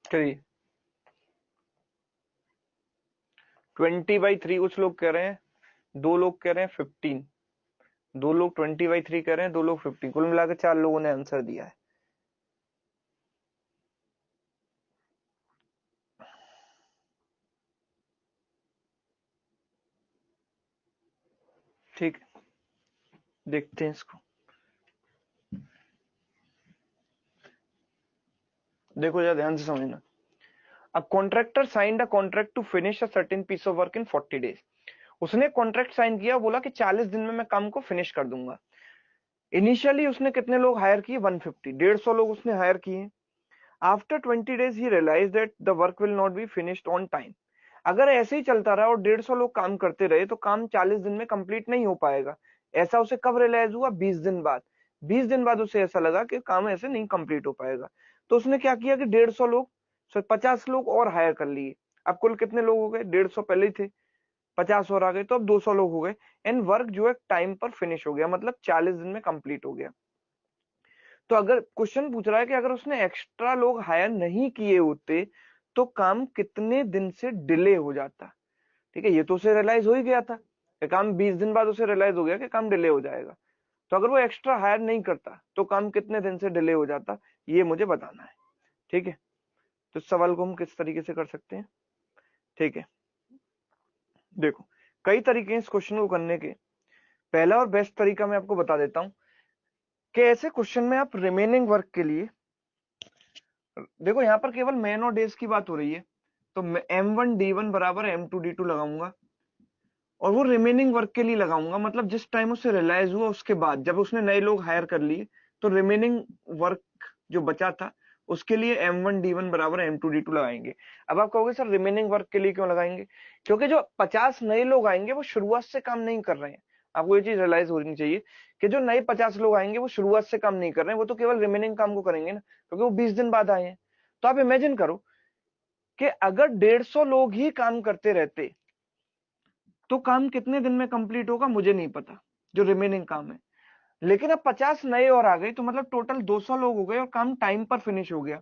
चलिए 20/3 कुछ लोग कह रहे हैं, 2 लोग कह रहे हैं 15, 2 लोग 20/3 कह रहे हैं, 2 लोग 15, कुल मिलाकर 4 लोगों ने आंसर दिया है। ठीक है, देखते हैं इसको। देखो जरा ध्यान से समझना। A contractor signed a contract to finish a certain piece of work in 40 days. उसने कॉन्ट्रैक्ट साइन किया, बोला कि 40 दिन में मैं काम को फिनिश कर दूंगा। इनिशियली उसने कितने लोग हायर किए 150, 150 लोग उसने हायर किए। After 20 days he realise that the work will not be finished on time. अगर ऐसे ही चलता रहा और 150 लोग काम करते रहे तो काम 40 दिन में कंप्लीट नहीं हो पाएगा। ऐसा उसे कब रियलाइज हुआ 20 दिन बाद। 20 दिन बाद उसे ऐसा लगा कि काम ऐसे नहीं कंप्लीट हो पाएगा। तो उसने क्या किया कि 150 लोग 50 लोग और हायर कर लिए। अब कुल कितने लोग हो गए, 150 पहले ही थे, 50 और आ गए, तो अब 200 लोग हो गए। एंड वर्क जो है टाइम पर फिनिश हो गया, मतलब 40 दिन में कंप्लीट हो गया। तो अगर क्वेश्चन पूछ रहा है कि अगर उसने एक्स्ट्रा लोग हायर नहीं किए होते तो काम कितने दिन से डिले हो जाता। ठीक है, ये तो उसे रियलाइज हो ही गया था कि काम 20 दिन बाद उसे रियलाइज हो गया कि काम डिले हो जाएगा। तो अगर वो एक्स्ट्रा हायर नहीं करता तो काम कितने दिन से डिले हो जाता, ये मुझे बताना है। ठीक है, तो इस सवाल को हम किस तरीके से कर सकते हैं। ठीक है, देखो कई तरीके हैं इस क्वेश्चन को करने के। पहला और बेस्ट तरीका मैं आपको बता देता हूं कि ऐसे क्वेश्चन में आप रिमेनिंग वर्क के लिए, देखो यहाँ पर केवल मैन और डेज की बात हो रही है, तो M1D1 बराबर M2D2 लगाऊंगा और वो रिमेनिंग वर्क के लिए लगाऊंगा, मतलब जिस टाइम उसे रियलाइज हुआ उसके बाद, जब उसने नए लोग हायर कर लिए, तो रिमेनिंग वर्क जो बचा था उसके लिए M1D1 बराबर M2D2 लगाएंगे। अब आप कहोगे सर रिमेनिंग वर्क के लिए क्यों लगाएंगे, क्योंकि जो 50 नए लोग आएंगे वो शुरुआत से काम नहीं कर रहे हैं। आपको ये चीज रियलाइज होनी चाहिए कि जो नए 50 लोग आएंगे वो शुरुआत से काम नहीं कर रहे हैं, वो तो केवल रिमेनिंग काम को करेंगे ना, क्योंकि वो 20 दिन बाद आए हैं। तो आप इमेजिन करो कि अगर 150 लोग ही काम करते रहते तो काम कितने दिन में कंप्लीट होगा मुझे नहीं पता, जो रिमेनिंग काम है। लेकिन अब 50 नए और आ गए तो मतलब टोटल 200 लोग हो गए और काम टाइम पर फिनिश हो गया।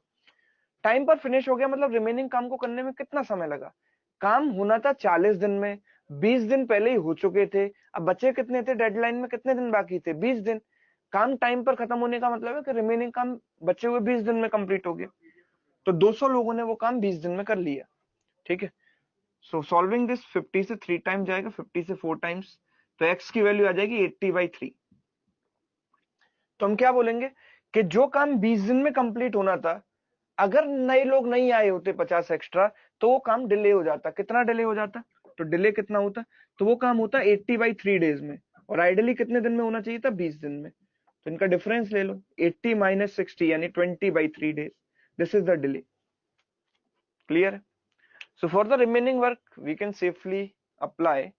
टाइम पर फिनिश हो गया मतलब रिमेनिंग काम को करने में कितना समय लगा, काम होना था 40 दिन में, 20 दिन पहले ही हो चुके थे। अब बचे कितने थे, डेडलाइन में कितने दिन बाकी थे, 20 दिन। काम टाइम पर खत्म होने का मतलब है कि रिमेनिंग काम बचे हुए 20 दिन में कंप्लीट हो गया। तो 200 लोगों ने वो काम 20 दिन में कर लिया। ठीक है, सो सॉल्विंग दिस 50 से 3 टाइम जाएगा, 50 से 4 टाइम्स, तो x की वैल्यू आ जाएगी 80/3। तो हम क्या बोलेंगे कि जो काम 20 दिन में कंप्लीट होना था, अगर नए लोग नहीं आए होते 50 एक्स्ट्रा, तो वो काम डिले हो जाता। कितना डिले हो जाता, तो डिले कितना होता, तो वो काम होता 80/3 डेज में, और आइडियली कितने दिन में होना चाहिए था, 20 दिन में। तो इनका डिफरेंस ले लो, 80 - 60 यानी 20/3 days. This is the delay. Clear है? So for the remaining work we can safely apply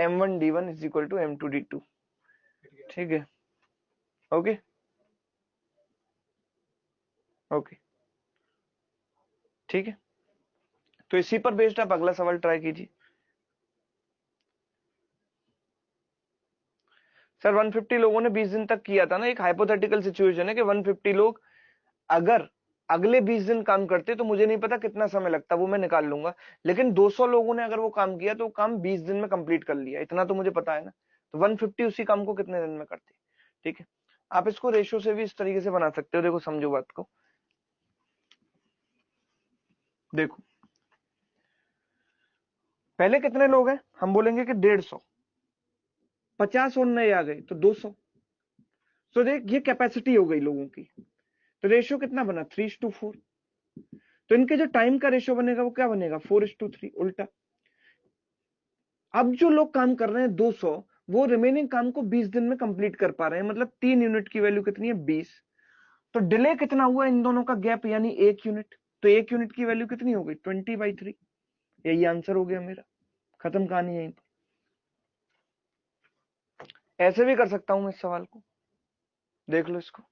M1D1 is equal to M2D2। ठीक है, ओके ओके, ठीक है। तो इसी पर बेस्ड आप अगला सवाल ट्राई कीजिए। सर 150 लोगों ने 20 दिन तक किया था ना, एक हाइपोथेटिकल सिचुएशन है कि 150 लोग अगर अगले 20 दिन काम करते तो मुझे नहीं पता कितना समय लगता, वो मैं निकाल लूंगा। लेकिन 200 लोगों ने अगर वो काम किया तो वो काम 20 दिन में कंप्लीट कर लिया, इतना तो मुझे पता है ना। तो 150 उसी काम को कितने दिन में करते। ठीक है, आप इसको रेशियो से भी इस तरीके से बना सकते हो। देखो समझो बात को, देखो पहले कितने लोग हैं, हम बोलेंगे कि 150, 50 और नए आ गए तो 200। तो देख ये कैपेसिटी हो गई लोगों की। तो रेशियो कितना बना, 3:4। तो इनके जो टाइम का रेशियो बनेगा वो क्या बनेगा, 4:3, उल्टा। अब जो लोग काम कर रहे हैं 200, वो रिमेनिंग काम को 20 दिन में कंप्लीट कर पा रहे हैं, मतलब 3 यूनिट की वैल्यू कितनी है, 20। तो डिले कितना हुआ इन दोनों का गैप, यानी 1 यूनिट। तो 1 यूनिट की वैल्यू कितनी हो गई, 20/3। यही आंसर हो गया मेरा, खत्म कहानी यहीं पर। ऐसे भी कर सकता हूं मैं इस सवाल को, देख लो इसको।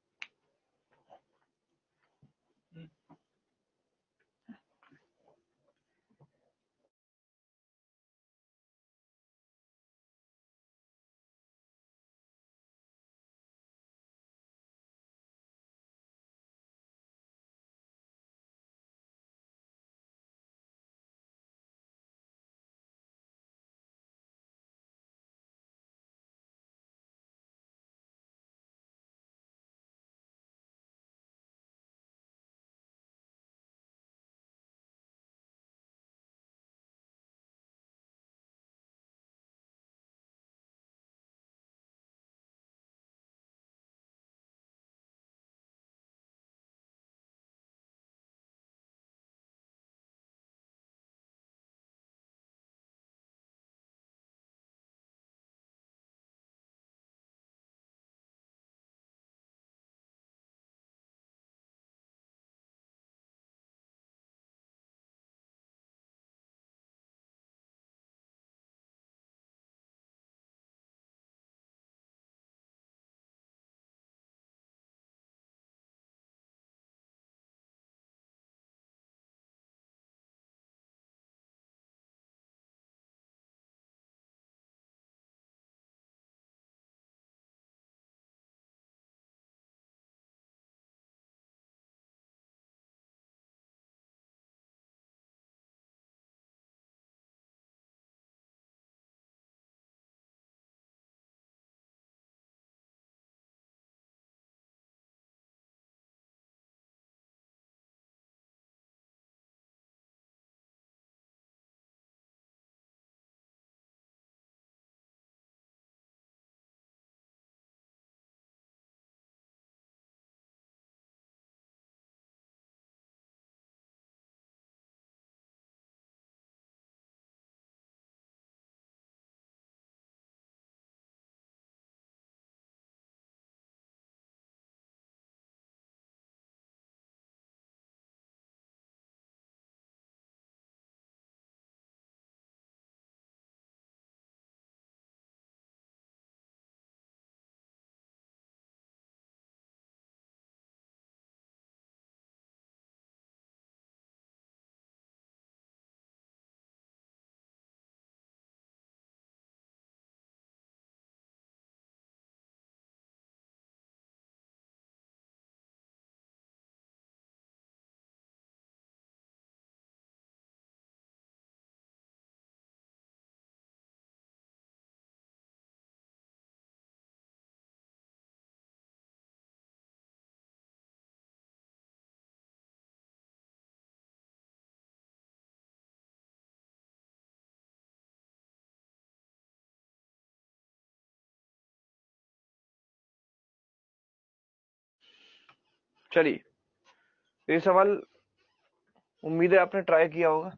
चलिए, ये सवाल उम्मीद है आपने ट्राई किया होगा।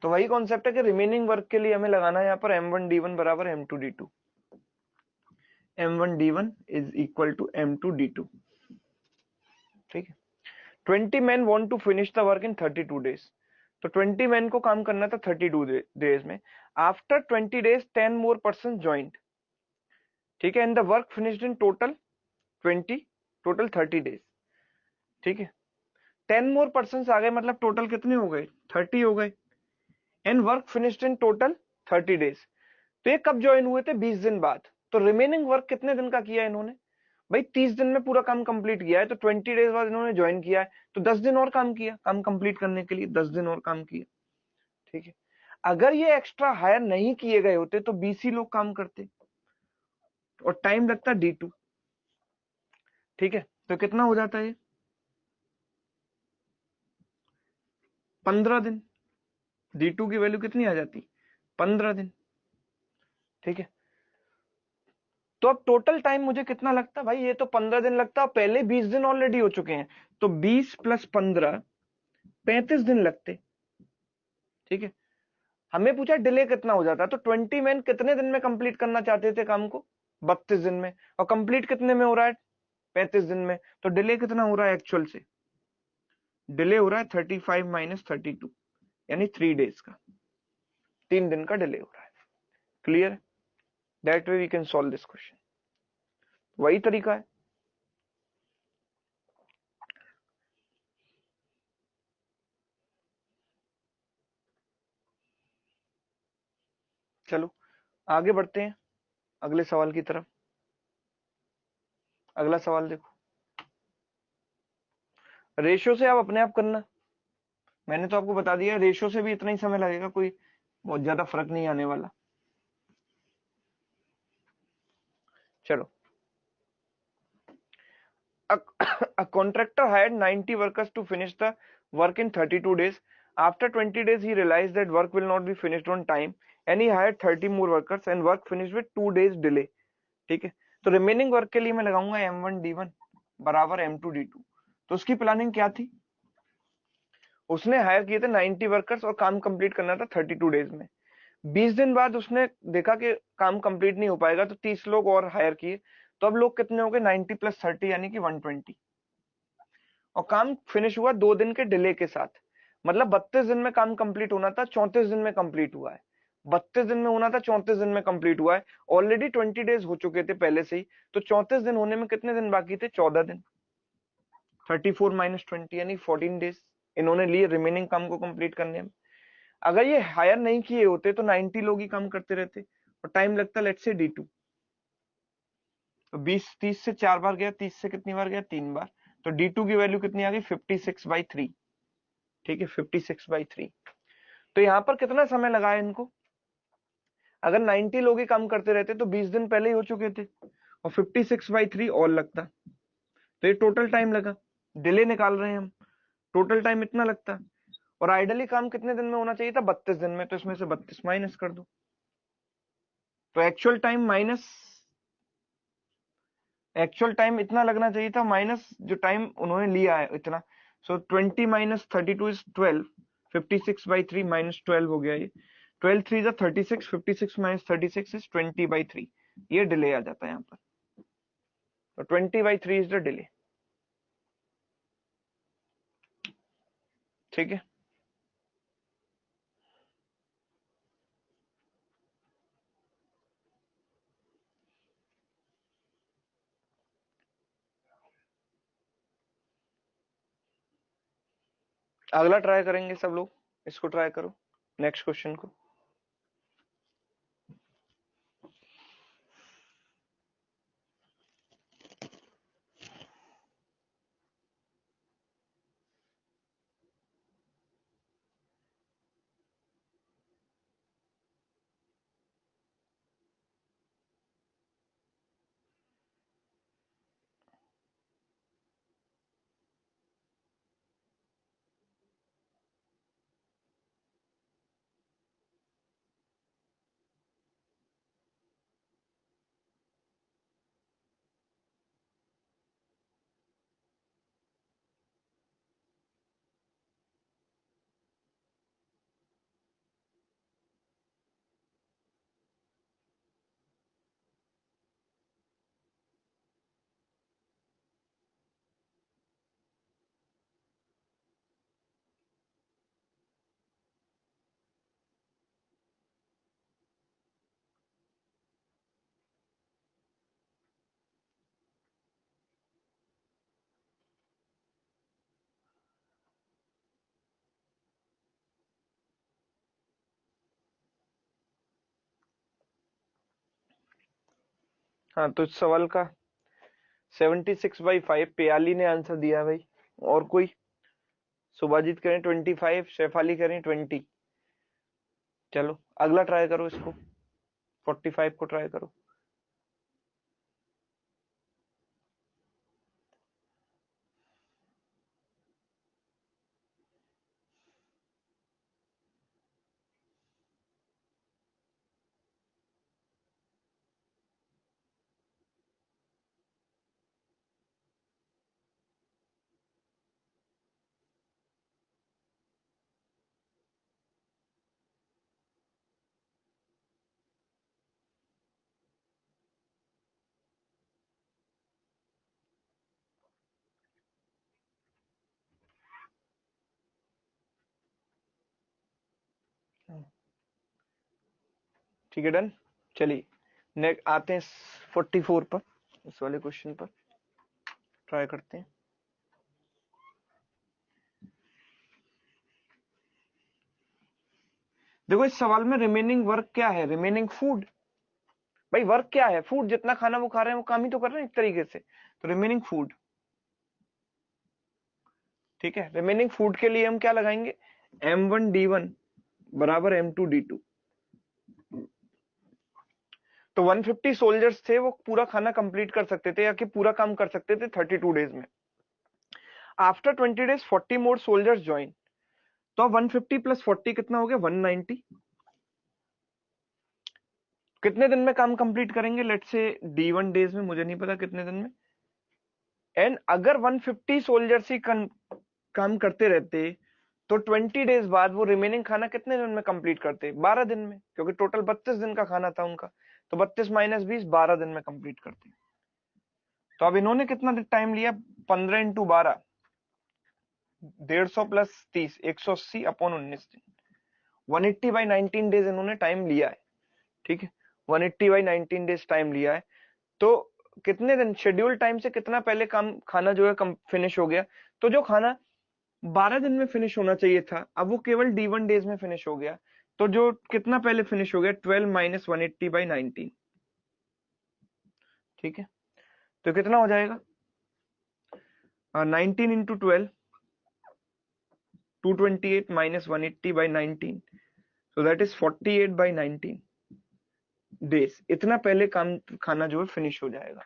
तो वही कॉन्सेप्ट है कि रिमेनिंग वर्क के लिए हमें लगाना है यहाँ पर m1d1 बराबर m2d2। m1d1 is equal to m2d2। ठीक है। 20 men want to finish the work in 32 days। तो 20 men को काम करना था 32 डेज में। After 20 days 10 more persons joined। ठीक है, and the work finished in total 20, total 30 days. ठीक है, 10 मोर पर्सन आ गए, मतलब टोटल कितने हो गए, 30 हो गए। And work finished in total 30 days. तो ये कब ज्वाइन हुए थे, 20 दिन बाद। तो रिमेनिंग वर्क कितने दिन का किया इन्होंने, भाई 30 दिन में पूरा काम कंप्लीट किया है, तो 20 डेज बाद इन्होंने ज्वाइन किया है, तो 10 दिन और काम किया, काम कंप्लीट करने के लिए 10 दिन और काम किया। ठीक है, अगर ये एक्स्ट्रा हायर नहीं किए गए होते तो 20 ही लोग काम करते और टाइम लगता D2। ठीक है, तो कितना हो जाता है, 15 दिन। D2 की वैल्यू कितनी आ जाती, 15 दिन। ठीक है, तो अब टोटल टाइम मुझे कितना लगता भाई, ये तो 15 दिन लगता, पहले 20 दिन ऑलरेडी हो चुके हैं, तो 20 + 15 35 दिन लगते। ठीक है, हमें पूछा डिले कितना हो जाता, तो 20 मैन कितने दिन में कंप्लीट करना चाहते थे काम को, 32 दिन में, और कंप्लीट कितने में हो रहा है, 35 दिन में। तो डिले कितना हो रहा है एक्चुअल से, डिले हो रहा है 35 - 32, यानी 3 डेज का, 3 दिन का डिले हो रहा है। Clear, that way we can solve this question. वही तरीका है। चलो आगे बढ़ते हैं अगले सवाल की तरफ। अगला सवाल देखो, रेशियो से आप अपने आप करना, मैंने तो आपको बता दिया रेशियो से भी इतना ही समय लगेगा, कोई बहुत ज्यादा फर्क नहीं आने वाला। चलो, a contractor hired 90 workers to finish the work in 32 days. After 20 days he realized that work will not be finished on time and he hired 30 more workers and work finished with 2 days delay। ठीक है, तो remaining work के लिए मैं लगाऊंगा m1d1 बराबर m2d2। तो उसकी प्लानिंग क्या थी, उसने हायर किए थे 90 वर्कर्स और काम कंप्लीट करना था 32 डेज में। 20 दिन बाद उसने देखा कि काम कंप्लीट नहीं हो पाएगा, तो 30 लोग और हायर किए। तो अब लोग कितने हो गए, 90 + 30 यानी कि 120। और काम फिनिश हुआ 2 दिन के डिले के साथ, मतलब 32 दिन में काम कंप्लीट होना था, 34 दिन में कंप्लीट हुआ है। 32 दिन में होना था, 34 दिन में कंप्लीट हुआ है। ऑलरेडी 20 डेज हो चुके थे पहले से ही, तो 34 दिन होने में कितने दिन बाकी थे, 14 दिन। 34 - 20 यानी 14 डेज इन्होंने लिए रिमेनिंग काम को कंप्लीट करने में। अगर ये हायर नहीं किए होते तो 90 लोग ही काम करते रहते और टाइम लगता लेट्स से D2। तो 20 30 से 4 बार गया, 30 से कितनी बार गया, 3 बार। तो D2 की वैल्यू कितनी आ गई, 56/3। ठीक है, 56/3। तो यहाँ पर कितना समय लगा है इनको, अगर 90 लोग ही काम करते रहते तो 20 दिन पहले ही हो चुके थे, और 56/3 और लगता, तो ये टोटल टाइम लगा। डिले निकाल रहे हैं हम, टोटल टाइम इतना लगता। और आइडली काम कितने दिन में होना चाहिए था, 32 दिन में, तो इसमें से 32 माइनस कर दो। तो एक्चुअल टाइम इतना लगना चाहिए था, माइनस जो टाइम उन्होंने लिया है इतना। सो 20 - 32 इज 12। 56/3 - 12 हो गया ये। 12 3 जा 36, 56 - 36 इज 20/3। ये डिले आ जाता है यहाँ पर, तो 20/3 इज द डिले। ठीक है, अगला ट्राई करेंगे सब लोग, इसको ट्राई करो, नेक्स्ट क्वेश्चन को। हाँ, तो इस सवाल का 76/5 पियाली ने आंसर दिया भाई। और कोई? सुभाजीत करें 25, शेफाली करें 20। चलो अगला ट्राई करो, इसको 45 को ट्राई करो। ठीक है, डन। चलिए नेक्स्ट आते हैं 44 पर, इस वाले क्वेश्चन पर ट्राई करते हैं। देखो इस सवाल में रिमेनिंग वर्क क्या है? Remaining food. भाई वर्क क्या है? फूड। जितना खाना वो खा रहे हैं वो काम ही तो कर रहे हैं एक तरीके से, तो रिमेनिंग फूड। ठीक है, रिमेनिंग फूड के लिए हम क्या लगाएंगे? M1D1 बराबर M2D2। तो 150 सोल्जर्स थे, वो पूरा खाना कंप्लीट कर सकते थे या कि पूरा काम कर सकते थे 32 डेज में। आफ्टर 20 डेज 40 मोर सोल्जर्स ज्वाइन। तो अब 150 प्लस 40 कितना हो गया? 190। कितने दिन में काम कंप्लीट करेंगे? लेट्स से D1 डेज में, मुझे नहीं पता कितने दिन में। एंड अगर 150 सोल्जर्स ही काम करते रहते तो 20 डेज बाद वो रिमेनिंग खाना कितने दिन में कंप्लीट करते? 12 दिन में, क्योंकि टोटल 32 दिन का खाना था उनका। तो 32 माइनस 20, 12 दिन में कंप्लीट करते। तो अब इन्होंने कितना टाइम लिया? 15 इंटू 12, 150 प्लस 30, 180 अपॉन 19 दिन। 180/19 डेज इन्होंने टाइम लिया है। ठीक है, 180/19 डेज टाइम लिया है। तो कितने दिन शेड्यूल टाइम से कितना पहले काम खाना जो है फिनिश हो गया? तो जो खाना 12 दिन में फिनिश होना चाहिए था, अब वो केवल D1 डेज में फिनिश हो गया। तो जो कितना पहले फिनिश हो गया? 12 माइनस 180/19। ठीक है, तो कितना हो जाएगा? 19 into 12, 228 minus 180/19, so that is 48/19 days. इतना पहले काम खाना जो है फिनिश हो जाएगा।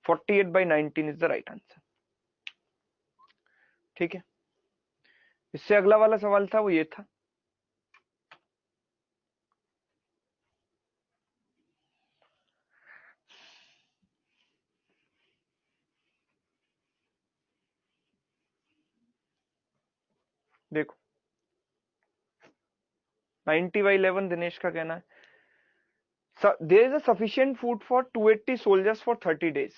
48/19 इज द राइट आंसर। ठीक है, इससे अगला वाला सवाल था वो ये था। देखो 90/11 दिनेश का कहना है there is a sufficient food for 280 soldiers for 30 days.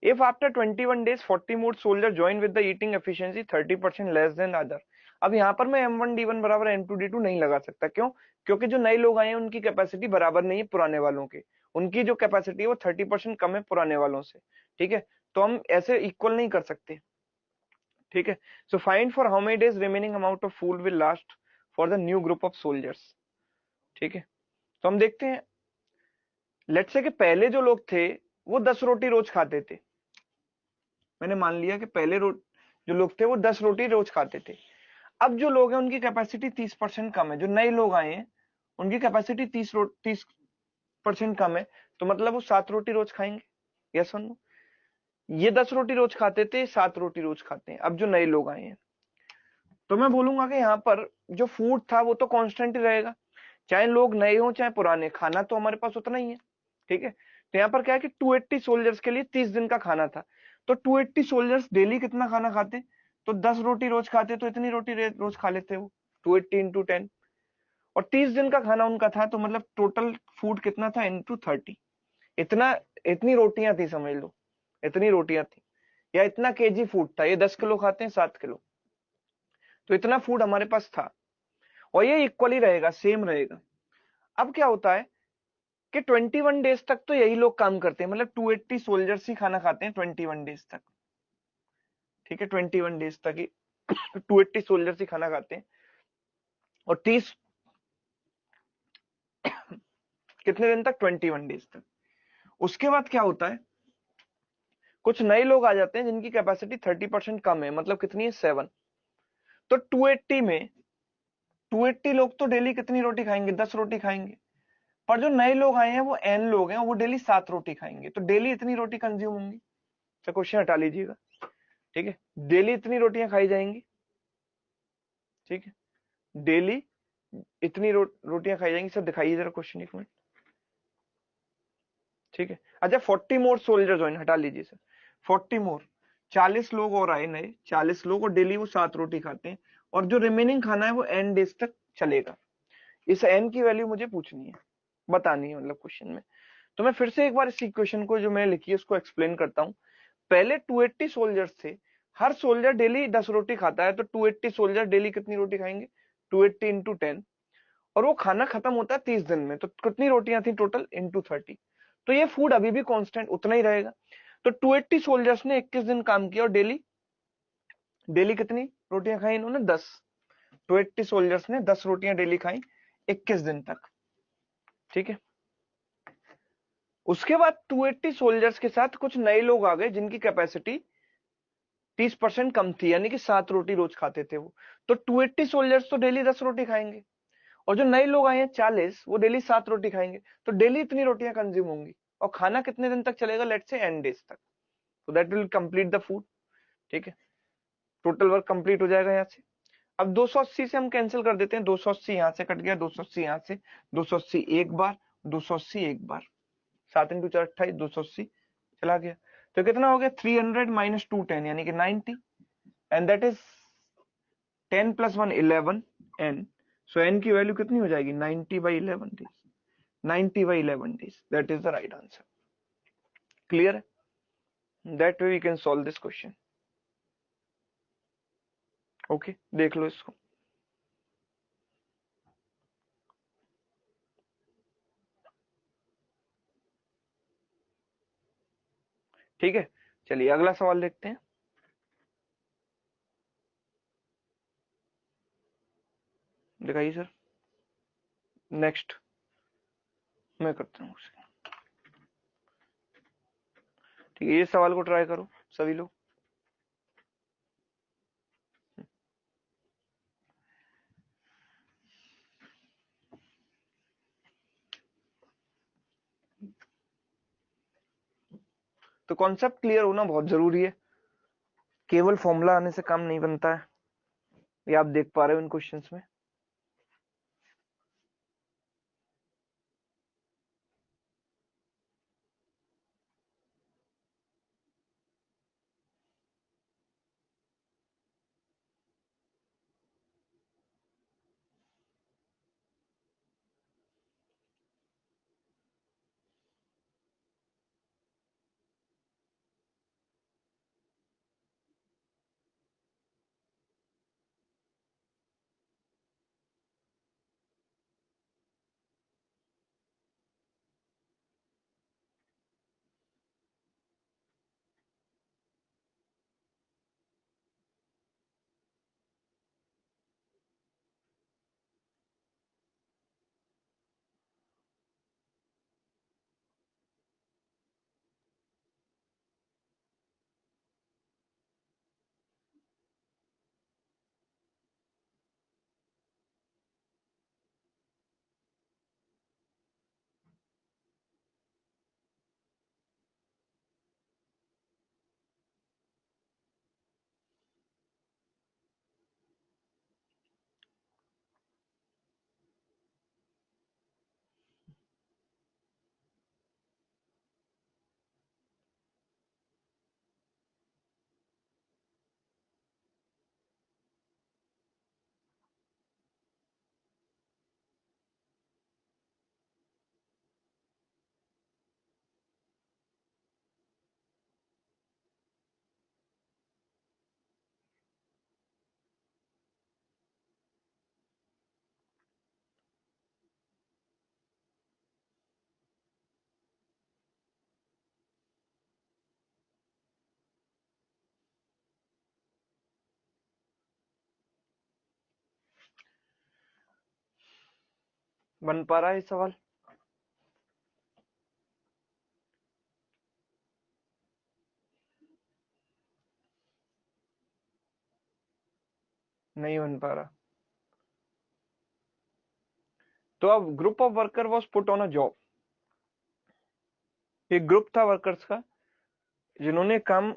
If after 21 days 40 more soldiers join with the eating efficiency 30% less than other. अब यहाँ पर मैं M1D1 बराबर M2D2 नहीं लगा सकता। क्यों? क्योंकि जो नए लोग आए हैं उनकी कैपेसिटी बराबर नहीं है पुराने वालों के। उनकी जो कैपेसिटी है वो 30% कम है पुराने वालों से। ठीक है, तो हम ऐसे इक्वल नहीं कर सकते। ठीक है, so find for how many days remaining amount of food will last for the new group of soldiers. ठीक है, तो हम देखते हैं। लेट्स से कि पहले जो लोग थे वो 10 रोटी रोज खाते थे। मैंने मान लिया कि पहले जो लोग थे वो 10 रोटी रोज खाते थे। अब जो लोग हैं उनकी कैपेसिटी 30% कम है। जो नए लोग आए हैं उनकी कैपेसिटी 30% कम है। तो मतलब वो 7 रोटी रोज खाएंगे। यस और नो? ये 10 रोटी रोज खाते थे, 7 रोटी रोज खाते हैं अब जो नए लोग आए हैं। तो मैं बोलूंगा कि यहाँ पर जो फूड था वो तो कांस्टेंट ही रहेगा, चाहे लोग नए हो चाहे पुराने, खाना तो हमारे पास उतना ही है। ठीक है, तो यहाँ पर क्या है कि 280 सोल्जर्स के लिए 30 दिन का खाना था। तो 280 सोल्जर्स डेली कितना खाना खाते? तो 10 रोटी रोज खाते, तो इतनी रोटी रोज खा लेते वो, 280 इंटू 10। और 30 दिन का खाना उनका था, तो मतलब टोटल फूड कितना था? इंटू 30। इतना, इतनी रोटियां थी समझ लो, इतनी रोटियां थी, या इतना केजी फूड था। ये 10 किलो खाते हैं, 7 किलो, तो इतना फूड हमारे पास था। और ये इक्वली रहेगा, सेम रहेगा। अब क्या होता है कि 21 डेज तक तो यही लोग काम करते हैं, मतलब 280 सोल्जर्स ही खाना खाते हैं 21 डेज तक। ठीक है, 21 डेज तक ही 280 सोल्जर्स ही खाना खाते हैं। और 30 कितने दिन तक? 21 डेज तक। उसके बाद क्या होता है, कुछ नए लोग आ जाते हैं जिनकी कैपेसिटी 30% कम है, मतलब कितनी है 7। तो 280 में 280 लोग तो डेली कितनी रोटी खाएंगे, 10 रोटी खाएंगे। पर जो नए लोग आए हैं वो एन लोग हैं, वो डेली 7 रोटी खाएंगे, तो डेली इतनी रोटी कंज्यूम होंगी। तो क्वेश्चन हटा लीजिएगा, ठीक है, डेली इतनी रोटियां खाई जाएंगी, ठीक है, डेली इतनी रोटियां खाई जाएंगी। सर दिखाइए जरा क्वेश्चन एक मिनट, ठीक है। अच्छा 40 मोर सोल्जर ज्वाइन, हटा लीजिए सर, 40 मोर, 40 लोग और आए नए, 40 लोग, और डेली वो 7 रोटी खाते हैं, और जो रिमेनिंग खाना है वो एन डेज तक चलेगा। इस एन की वैल्यू मुझे पूछनी है, बतानी है मतलब क्वेश्चन में। तो मैं फिर से एक बार इस इक्वेशन को जो मैंने लिखी है उसको एक्सप्लेन करता हूँ। पहले 280 सोल्जर्स थे, हर सोल्जर डेली 10 रोटी खाता है, तो 280 सोल्जर डेली कितनी रोटी खाएंगे, 280 इंटू 10, और वो खाना खत्म होता है 30 दिन में, तो कितनी रोटियां थी टोटल, इंटू 30। तो ये फूड अभी भी कांस्टेंट उतना ही रहेगा। तो 280 सोल्जर्स ने 21 दिन काम किया, और डेली डेली कितनी रोटियां खाई इन्होंने, 10। 280 सोल्जर्स ने 10 रोटियां डेली खाई 21 दिन तक, ठीक है। उसके बाद 280 सोल्जर्स के साथ कुछ नए लोग आ गए जिनकी कैपेसिटी 30% कम थी, यानी कि 7 रोटी रोज खाते थे वो। तो 280 सोल्जर्स तो डेली 10 रोटी खाएंगे, और जो नए लोग आए हैं 40, वो डेली 7 रोटी खाएंगे, तो डेली इतनी रोटियां कंज्यूम होंगी। और खाना कितने दिन तक चलेगा, लेट्स से एन डेज तक, तो that will complete the food, ठीक है। टोटल वर्क कंप्लीट हो जाएगा यहाँ से। अब 280 से हम कैंसिल कर देते हैं, 280 यहाँ से कट गया, 280 यहाँ से, 280 एक बार, 280 एक बार, 7 इंटू 4 28, 280 चला गया। तो कितना हो गया, 300 माइनस 210 यानी कि 90, and that is 10 plus 1 11 n. So n की वैल्यू कितनी हो जाएगी, 90/11 days, 90/11 days, that is the right answer. Clear है? That way we can solve this question. Okay, देख लो इसको। ठीक है, चलिए अगला सवाल देखते हैं। दिखाइए सर, नेक्स्ट मैं करता हूँ उसके। ठीक है, ये सवाल को ट्राई करो सभी लोग। तो कॉन्सेप्ट क्लियर होना बहुत जरूरी है, केवल फॉर्मूला आने से काम नहीं बनता है, ये आप देख पा रहे हो इन क्वेश्चंस में। बन पा रहा है सवाल? नहीं बन पा रहा। तो अब group of worker was put on a job, एक ग्रुप था वर्कर्स का जिन्होंने काम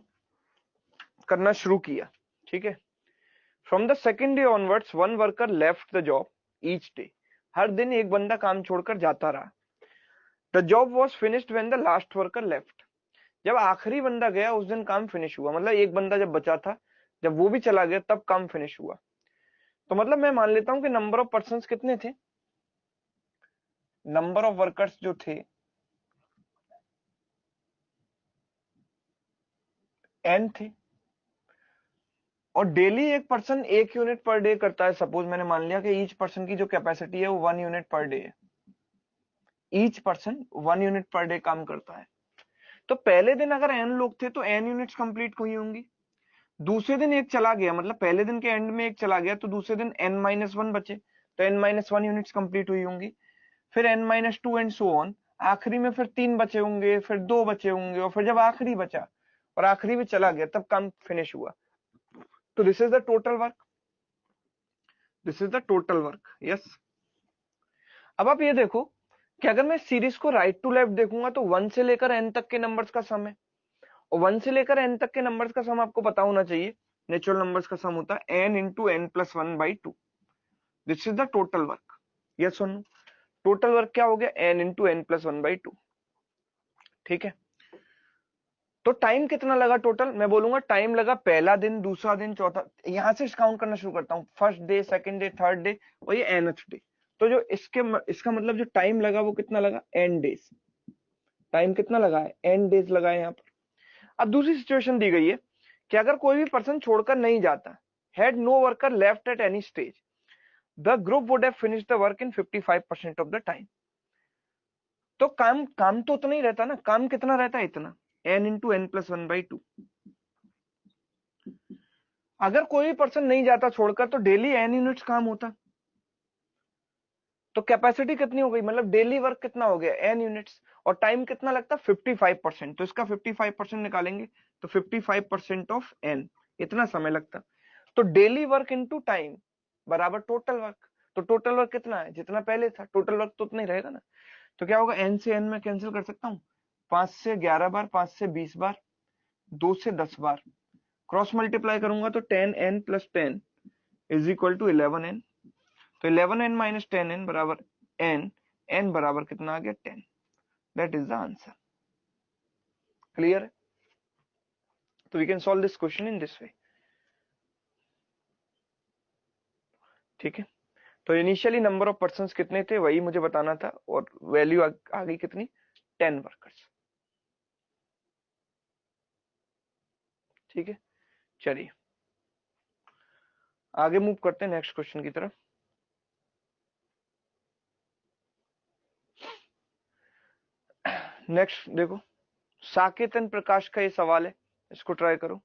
करना शुरू किया, ठीक है। From the second day onwards one worker left the job each day, हर दिन एक बंदा काम छोड़कर जाता रहा। The job was finished when the last worker left, जब आखिरी बंदा गया उस दिन काम फिनिश हुआ, मतलब एक बंदा जब बचा था, जब वो भी चला गया तब काम फिनिश हुआ। तो मतलब मैं मान लेता हूं कि नंबर ऑफ पर्सन कितने थे, नंबर ऑफ वर्कर्स जो थे एन थे, और डेली एक पर्सन एक यूनिट पर डे करता है। सपोज मैंने मान लिया कि ईच पर्सन की जो कैपेसिटी है वो 1 यूनिट पर डे है, each person 1 unit per day काम करता है। तो पहले दिन अगर एन लोग थे तो एन यूनिट्स कंप्लीट हुई होंगी। दूसरे दिन एक चला गया, मतलब पहले दिन के एंड में एक चला गया, तो दूसरे दिन n-1 बचे, तो n-1 यूनिट्स कंप्लीट हुई होंगी। फिर n-2 एंड सो ऑन, आखिरी में फिर 3 बचे होंगे, फिर 2 बचे होंगे, और फिर जब आखिरी बचा और आखिरी भी चला गया तब काम फिनिश हुआ। तो this is the total work, this is the total work. Yes. अब आप ये देखो कि अगर मैं सीरीज को राइट टू लेफ्ट देखूंगा तो 1 से लेकर n तक के नंबर्स का सम है, और 1 से लेकर n तक के नंबर्स का सम आपको पता होना चाहिए, नेचुरल नंबर्स का सम होता है n into n plus 1/2। This is the total work. Yes और नो? टोटल वर्क क्या हो गया, n इंटू n प्लस 1/2। ठीक है। तो टाइम कितना लगा टोटल, मैं बोलूंगा टाइम लगा पहला दिन, दूसरा दिन, चौथा, यहां से काउंट करना शुरू करता हूँ, first day, second day, third day और ये nth डे। तो जो इसका मतलब जो टाइम लगा वो कितना लगा, n डेज। टाइम कितना लगा है, n डेज लगा है यहाँ पर। अब दूसरी सिचुएशन दी गई है कि अगर कोई भी पर्सन छोड़कर नहीं जाता, had no worker left at any stage, the group would have finished the work in 55% of the time. तो काम काम तो उतना ही रहता ना, काम कितना रहता है, इतना n इंटू n प्लस 1/2। अगर कोई भी पर्सन नहीं जाता छोड़कर तो डेली n यूनिट्स काम होता, तो कैपेसिटी कितनी हो गई, मतलब डेली वर्क कितना हो गया, n यूनिट्स, और टाइम कितना लगता, 55%। तो इसका 55% निकालेंगे तो 55% ऑफ n, इतना समय लगता। तो डेली वर्क इनटू टाइम बराबर टोटल वर्क। तो टोटल वर्क कितना है, जितना पहले था, टोटल वर्क तो उतना ही रहेगा ना। तो क्या होगा, n से n में कैंसिल कर सकता हूँ, 5 से 11 बार, 5 से 20 बार, 2 से 10 बार, क्रॉस मल्टीप्लाई करूंगा तो 10n plus 10 is equal to 11n। तो 11n माइनस 10n बराबर n, n बराबर कितना आ गया, 10। That is the answer. Clear है? तो we can solve this question in this way. ठीक है। तो इनिशियली नंबर ऑफ पर्सन कितने थे वही मुझे बताना था, और वैल्यू आ गई कितनी, 10 वर्कर्स। ठीक है, चलिए आगे मूव करते हैं नेक्स्ट क्वेश्चन की तरफ। नेक्स्ट देखो, साकेत एंड प्रकाश का ये सवाल है, इसको ट्राई करो।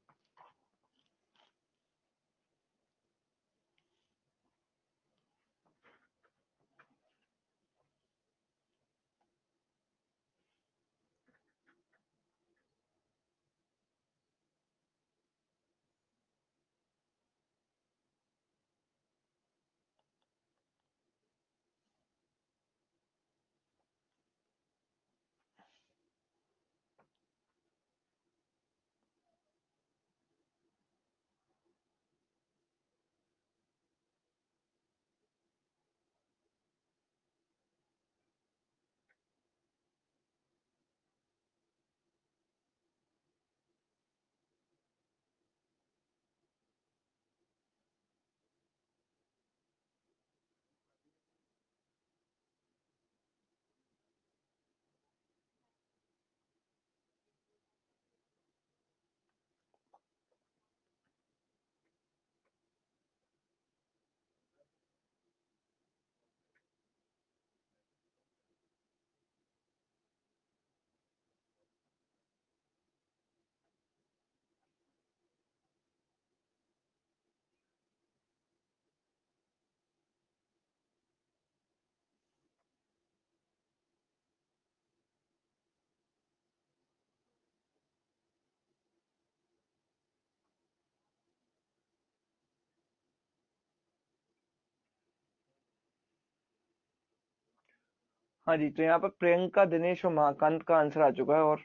हाँ जी, तो यहाँ पर प्रियंका, दिनेश और महाकांत का आंसर आ चुका है। और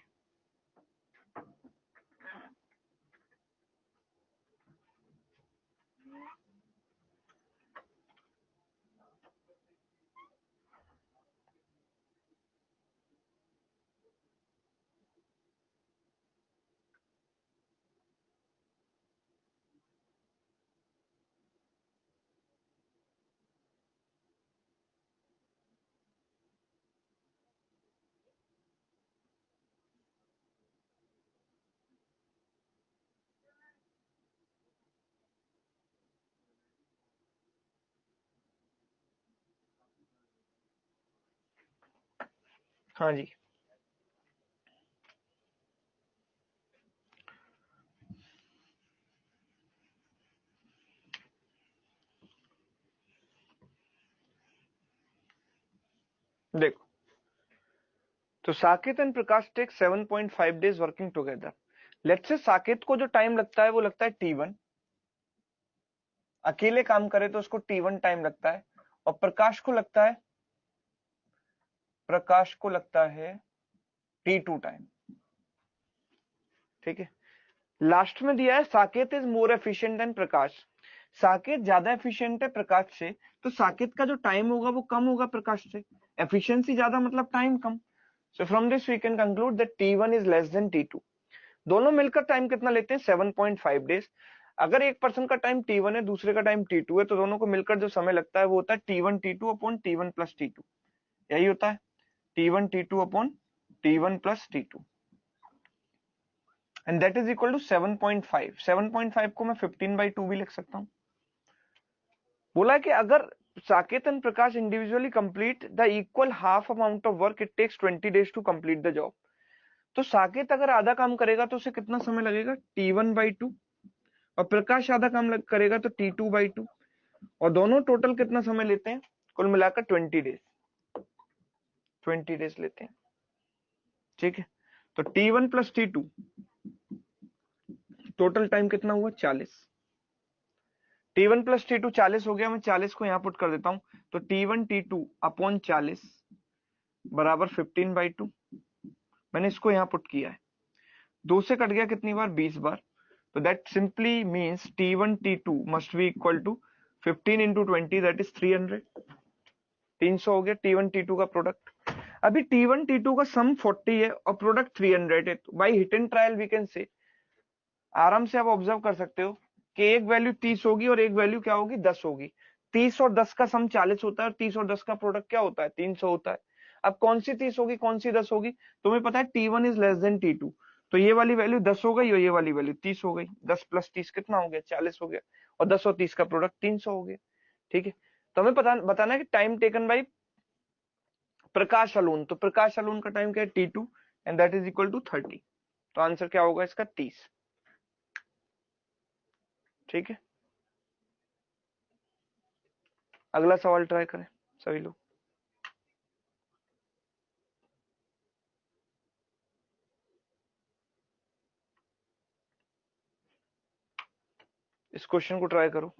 हाँ जी, देखो, तो Saket and Prakash take 7.5 days working together. Let's say Saket को जो टाइम लगता है वो लगता है T1, अकेले काम करे तो उसको T1 टाइम लगता है, और प्रकाश को लगता है T2 टाइम। ठीक है, लास्ट में दिया है Saket is more efficient than Prakash. Saket ज्यादा एफिशिएंट है प्रकाश से, तो साकेत का जो टाइम होगा वो कम होगा प्रकाश से। एफिशिएंसी ज्यादा मतलब टाइम कम। So from this we can conclude that T1 is less than T2। दोनों मिलकर टाइम कितना लेते हैं? 7.5 डेज। अगर एक पर्सन का टाइम T1 है, दूसरे का टाइम T2 है, तो दोनों को मिलकर जो समय लगता है वो होता है T1 T2 upon T1 plus T2। यही होता है T1 T2 upon T1 plus T2, and that is equal to 7.5। 7.5 को मैं 15/2 भी लिख सकता हूं। बोला कि अगर Saket and Prakash individually complete the equal half amount of work, it takes 20 days to complete the job. तो साकेत अगर आधा काम करेगा तो उसे कितना समय लगेगा? T1/2। और प्रकाश आधा काम करेगा तो T2/2। और दोनों टोटल कितना समय लेते हैं? कुल मिलाकर 20 डेज। 20 डेज लेते हैं। ठीक है, तो T1 plus T2 total time कितना हुआ? 40। T1 प्लस T2 40 हो गया। मैं 40 को यहां पुट कर देता हूं, तो T1 T2 अपॉन 40 बराबर 15/2। मैंने इसको यहां पुट किया है। 2 से कट गया कितनी बार? 20 बार। तो that simply means T1 T2 must be equal to 15 into 20, that is 300। 300 हो गया T1 T2 का प्रोडक्ट। अभी T1 T2 का सम 40 है और प्रोडक्ट 300 है, तो by hit and trial we can say, आराम से आप ऑब्जर्व कर सकते हो कि एक वैल्यू 30 होगी और एक वैल्यू क्या होगी? 10 होगी। 30 और 10 का सम 40 होता है, और 30 और 10 का प्रोडक्ट क्या होता है? 300 होता है। अब कौन सी 30 होगी, कौन सी 10 होगी? तुम्हें पता है T1 is less than T2, तो ये वाली वैल्यू 10 हो गई और ये वाली वैल्यू 30 हो गई। 10 प्लस 30 कितना हो गया? 40 हो गया। और 10 और 30 का प्रोडक्ट 300 हो गया। ठीक है, तो हमें बताना है कि time taken by Prakash alone. तो प्रकाश अलोन का टाइम क्या है? T2, and that is equal to 30। तो आंसर क्या होगा इसका? 30। ठीक है, अगला सवाल ट्राई करें सभी लोग। इस क्वेश्चन को ट्राई करो।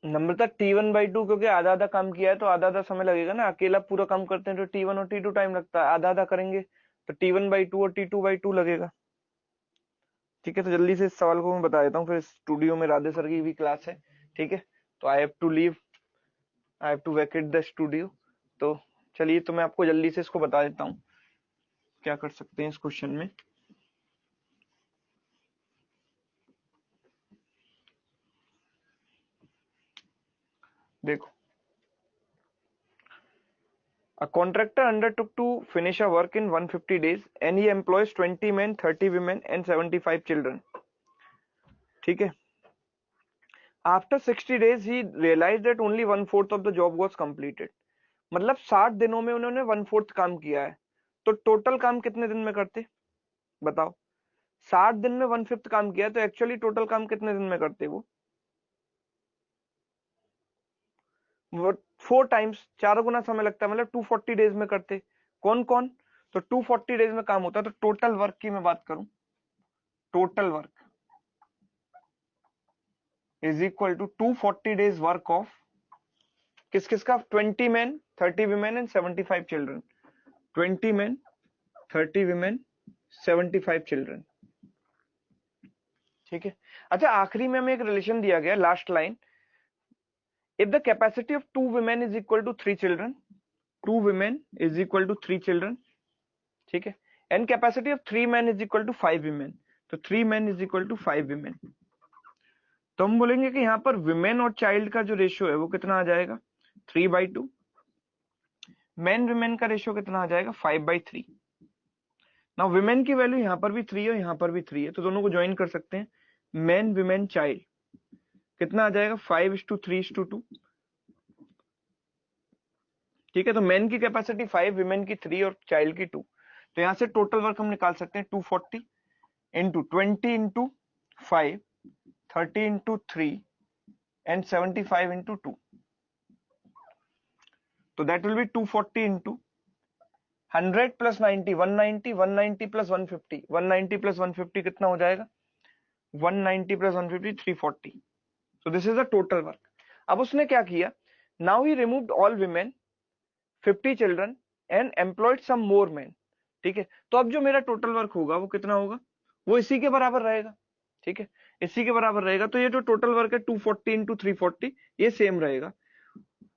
नम्रता T1/2, क्योंकि आधा आधा काम किया है तो आधा आधा समय लगेगा ना। अकेला पूरा काम करते हैं तो T1 और T2 टाइम लगता है, आधा आधा करेंगे तो T1/2 और T2/2 लगेगा। ठीक है, तो जल्दी से इस सवाल को मैं बता देता हूँ, फिर स्टूडियो में राधे सर की भी क्लास है। ठीक है, तो I have to vacate the studio. तो चलिए, तो मैं आपको जल्दी से इसको बता देता हूँ क्या कर सकते हैं इस क्वेश्चन में। देखो, a contractor undertook to finish a work in 150 days and he employs 20 men, 30 women and 75 children. ठीक है, after 60 days he realized that only 1/4 of the job was completed. मतलब 60 दिनों में उन्होंने 1/4 काम किया है, तो टोटल काम कितने दिन में करते बताओ। 60 दिन में 1/5 काम किया, तो एक्चुअली टोटल काम कितने दिन में करते वो 4 टाइम्स, 4 गुना समय लगता है, मतलब 240 डेज में करते। कौन कौन, तो 240 डेज में काम होता है। तो टोटल वर्क की मैं बात करूं, total work is equal to 240 days work of किस किस का, 20 man, 30 women and 75 children. 20 man, 30 women, 75 children. ठीक है, अच्छा आखिरी में हमें एक रिलेशन दिया गया, last line, if the capacity of 2 women is equal to 3 children, 2 women is equal to 3 children, ठीक है, and capacity of 3 men is equal to 5 women, तो 3 men is equal to 5 women। तो हम बोलेंगे कि यहाँ पर women और child का जो रेशियो है वो कितना आ जाएगा, 3/2। men women का रेशियो कितना आ जाएगा, 5/3। नाउ women की वैल्यू यहाँ पर भी 3 है, यहाँ पर भी 3 है, तो दोनों को ज्वाइन कर सकते हैं। men women child कितना आ जाएगा, 5:3:2। ठीक है, तो मेन की कैपेसिटी 5, विमेन की 3 और चाइल्ड की 2। तो यहां से टोटल वर्क हम निकाल सकते हैं, 240 into 20 into 5, 30 into 3 and 75 into 2। तो that will be 240 into 100 plus 90, 190, 190 plus 150, 190 plus 150 कितना हो जाएगा, 190 plus 150, 340। So this is the total work. अब उसने क्या किया, now he removed all women, 50 children and employed some more man. ठीक है, तो अब जो मेरा टोटल वर्क होगा वो कितना होगा, वो इसी के बराबर रहेगा। ठीक है, इसी के बराबर रहेगा। तो ये जो टोटल वर्क है 240 इंटू 340 ये सेम रहेगा।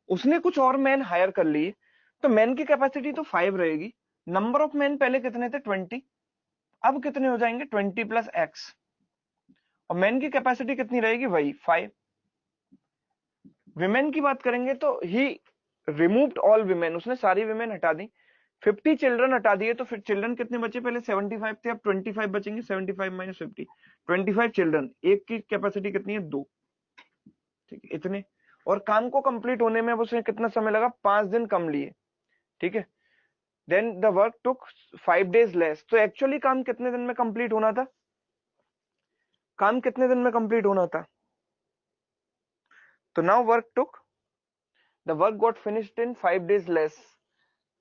उसने कुछ और मैन हायर कर लिए, तो मैन की कैपेसिटी तो 5 रहेगी, नंबर ऑफ मैन पहले कितने थे 20, अब कितने हो जाएंगे 20 प्लस एक्स, और मैन की कैपेसिटी कितनी रहेगी वही 5। विमेन की बात करेंगे तो ही रिमूव्ड ऑल विमेन, उसने सारी विमेन हटा दी, 50 चिल्ड्रन हटा दिए, तो फिर चिल्ड्रन कितने बचे, पहले 75 थे, अब 25 बचेंगे, 75 माइनस 50, 25 चिल्ड्रन, एक की कैपेसिटी कितनी है 2। ठीक है, इतने, और काम को कंप्लीट होने में अब उसने कितना समय लगा, 5 दिन कम लिए। ठीक है, then the work took 5 days less. तो एक्चुअली काम कितने दिन में कंप्लीट होना था, काम कितने दिन में कंप्लीट होना था, तो now work took, the work got finished in 5 days less,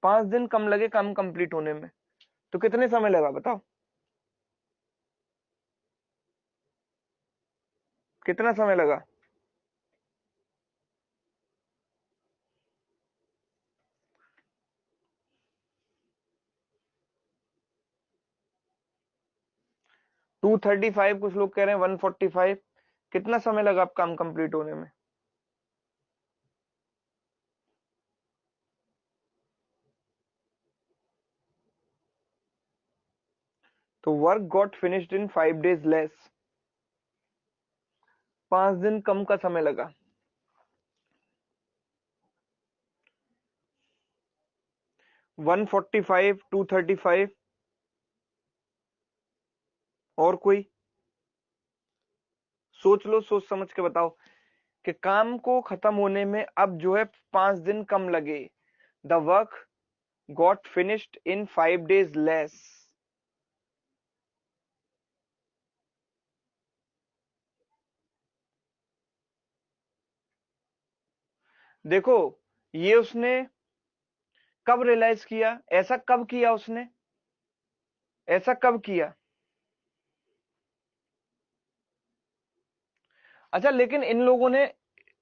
5 दिन कम लगे काम कंप्लीट होने में। तो कितने समय लगा बताओ, कितना समय लगा, टू 35, कुछ लोग कह रहे हैं 145, कितना समय लगा आप काम कंप्लीट होने में, तो वर्क गॉट फिनिश्ड इन 5 डेज लेस, 5 दिन कम का समय लगा। वन 145, 235, और कोई सोच लो, सोच समझ के बताओ कि काम को खत्म होने में अब जो है 5 दिन कम लगे, the work got finished in 5 days less. देखो, ये उसने कब रियलाइज किया, ऐसा कब किया उसने, ऐसा कब किया, अच्छा लेकिन इन लोगों ने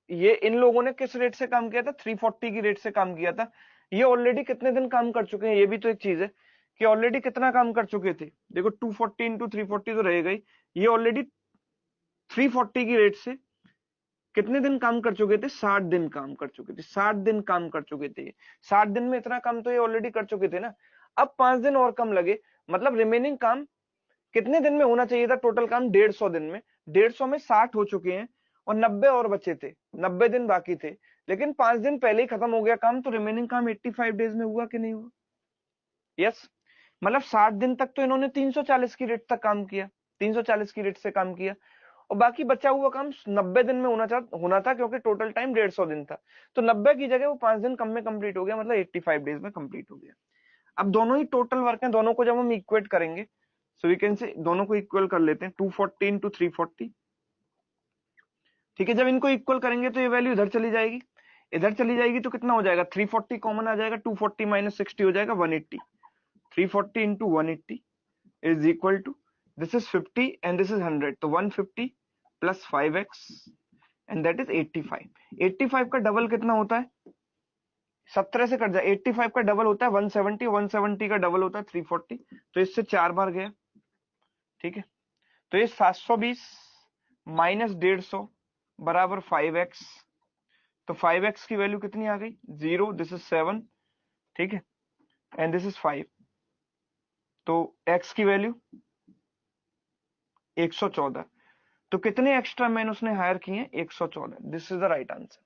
ये इन लोगों ने किस रेट से काम किया था, 340 की रेट से काम किया था। ये ऑलरेडी कितने दिन काम कर चुके हैं, ये भी तो एक चीज है कि ऑलरेडी कितना काम कर चुके थे। देखो 240 इंटू 340 तो रहेगा ही, ये ऑलरेडी 340 की रेट से कितने दिन काम कर चुके थे, 60 दिन काम कर चुके थे, 60 दिन काम कर चुके थे। 60 दिन में इतना काम तो ये ऑलरेडी कर चुके थे ना। अब 5 दिन और कम लगे, मतलब रिमेनिंग काम कितने दिन में होना चाहिए था, टोटल काम 150 दिन में। 150 में 60 हो चुके हैं और 90 और बचे थे, 90 दिन बाकी थे, लेकिन 5 दिन पहले ही खत्म हो गया काम, तो रिमेनिंग काम 85 डेज में हुआ कि नहीं हुआ। यस, मतलब 60 दिन तक तो इन्होंने 340 की रेट तक काम किया, 340 की रेट से काम किया, और बाकी बचा हुआ काम 90 दिन में होना था क्योंकि टोटल टाइम 150 दिन था। तो 90 की जगह वो 5 दिन कम में कंप्लीट हो गया, मतलब 85 डेज में कंप्लीट हो गया। अब दोनों ही टोटल वर्क है, दोनों को जब हम इक्वेट करेंगे, सो वी कैन से दोनों को इक्वल कर लेते हैं, 240 इंटू 340। ठीक है, जब इनको इक्वल करेंगे तो ये वैल्यू इधर चली जाएगी, इधर चली जाएगी तो कितना हो जाएगा, 340 कॉमन आ जाएगा, 240 माइनस 60 हो जाएगा 180। 340 into 180 is equal to, this is 50 and this is 100, तो 150 plus 5x and that is 85। 85 का डबल कितना होता है, 17 से कट जाए, 85 का डबल होता है 170, 170 का डबल होता है 340, तो इससे 4 बार गया। ठीक है, तो ये 720 माइनस 150 बराबर 5x, तो 5x की वैल्यू कितनी आ गई, 0, दिस इज 7, ठीक है, एंड दिस इज 5, तो x की वैल्यू 114। तो कितने एक्स्ट्रा मैन उसने हायर किए हैं, 114, this is the right answer.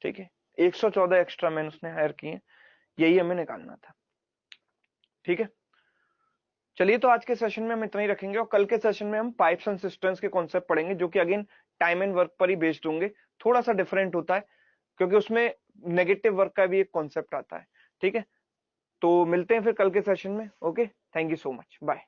ठीक है, 114 एक्स्ट्रा मैन उसने हायर किए हैं, यही हमें निकालना था। ठीक है, चलिए तो आज के सेशन में हम इतना ही रखेंगे, और कल के सेशन में हम पाइप्स एंड सिस्टम्स के कॉन्सेप्ट पढ़ेंगे, जो कि अगेन टाइम एंड वर्क पर ही बेस्ड होंगे। थोड़ा सा डिफरेंट होता है क्योंकि उसमें नेगेटिव वर्क का भी एक कॉन्सेप्ट आता है। ठीक है, तो मिलते हैं फिर कल के सेशन में। Okay, thank you so much, bye.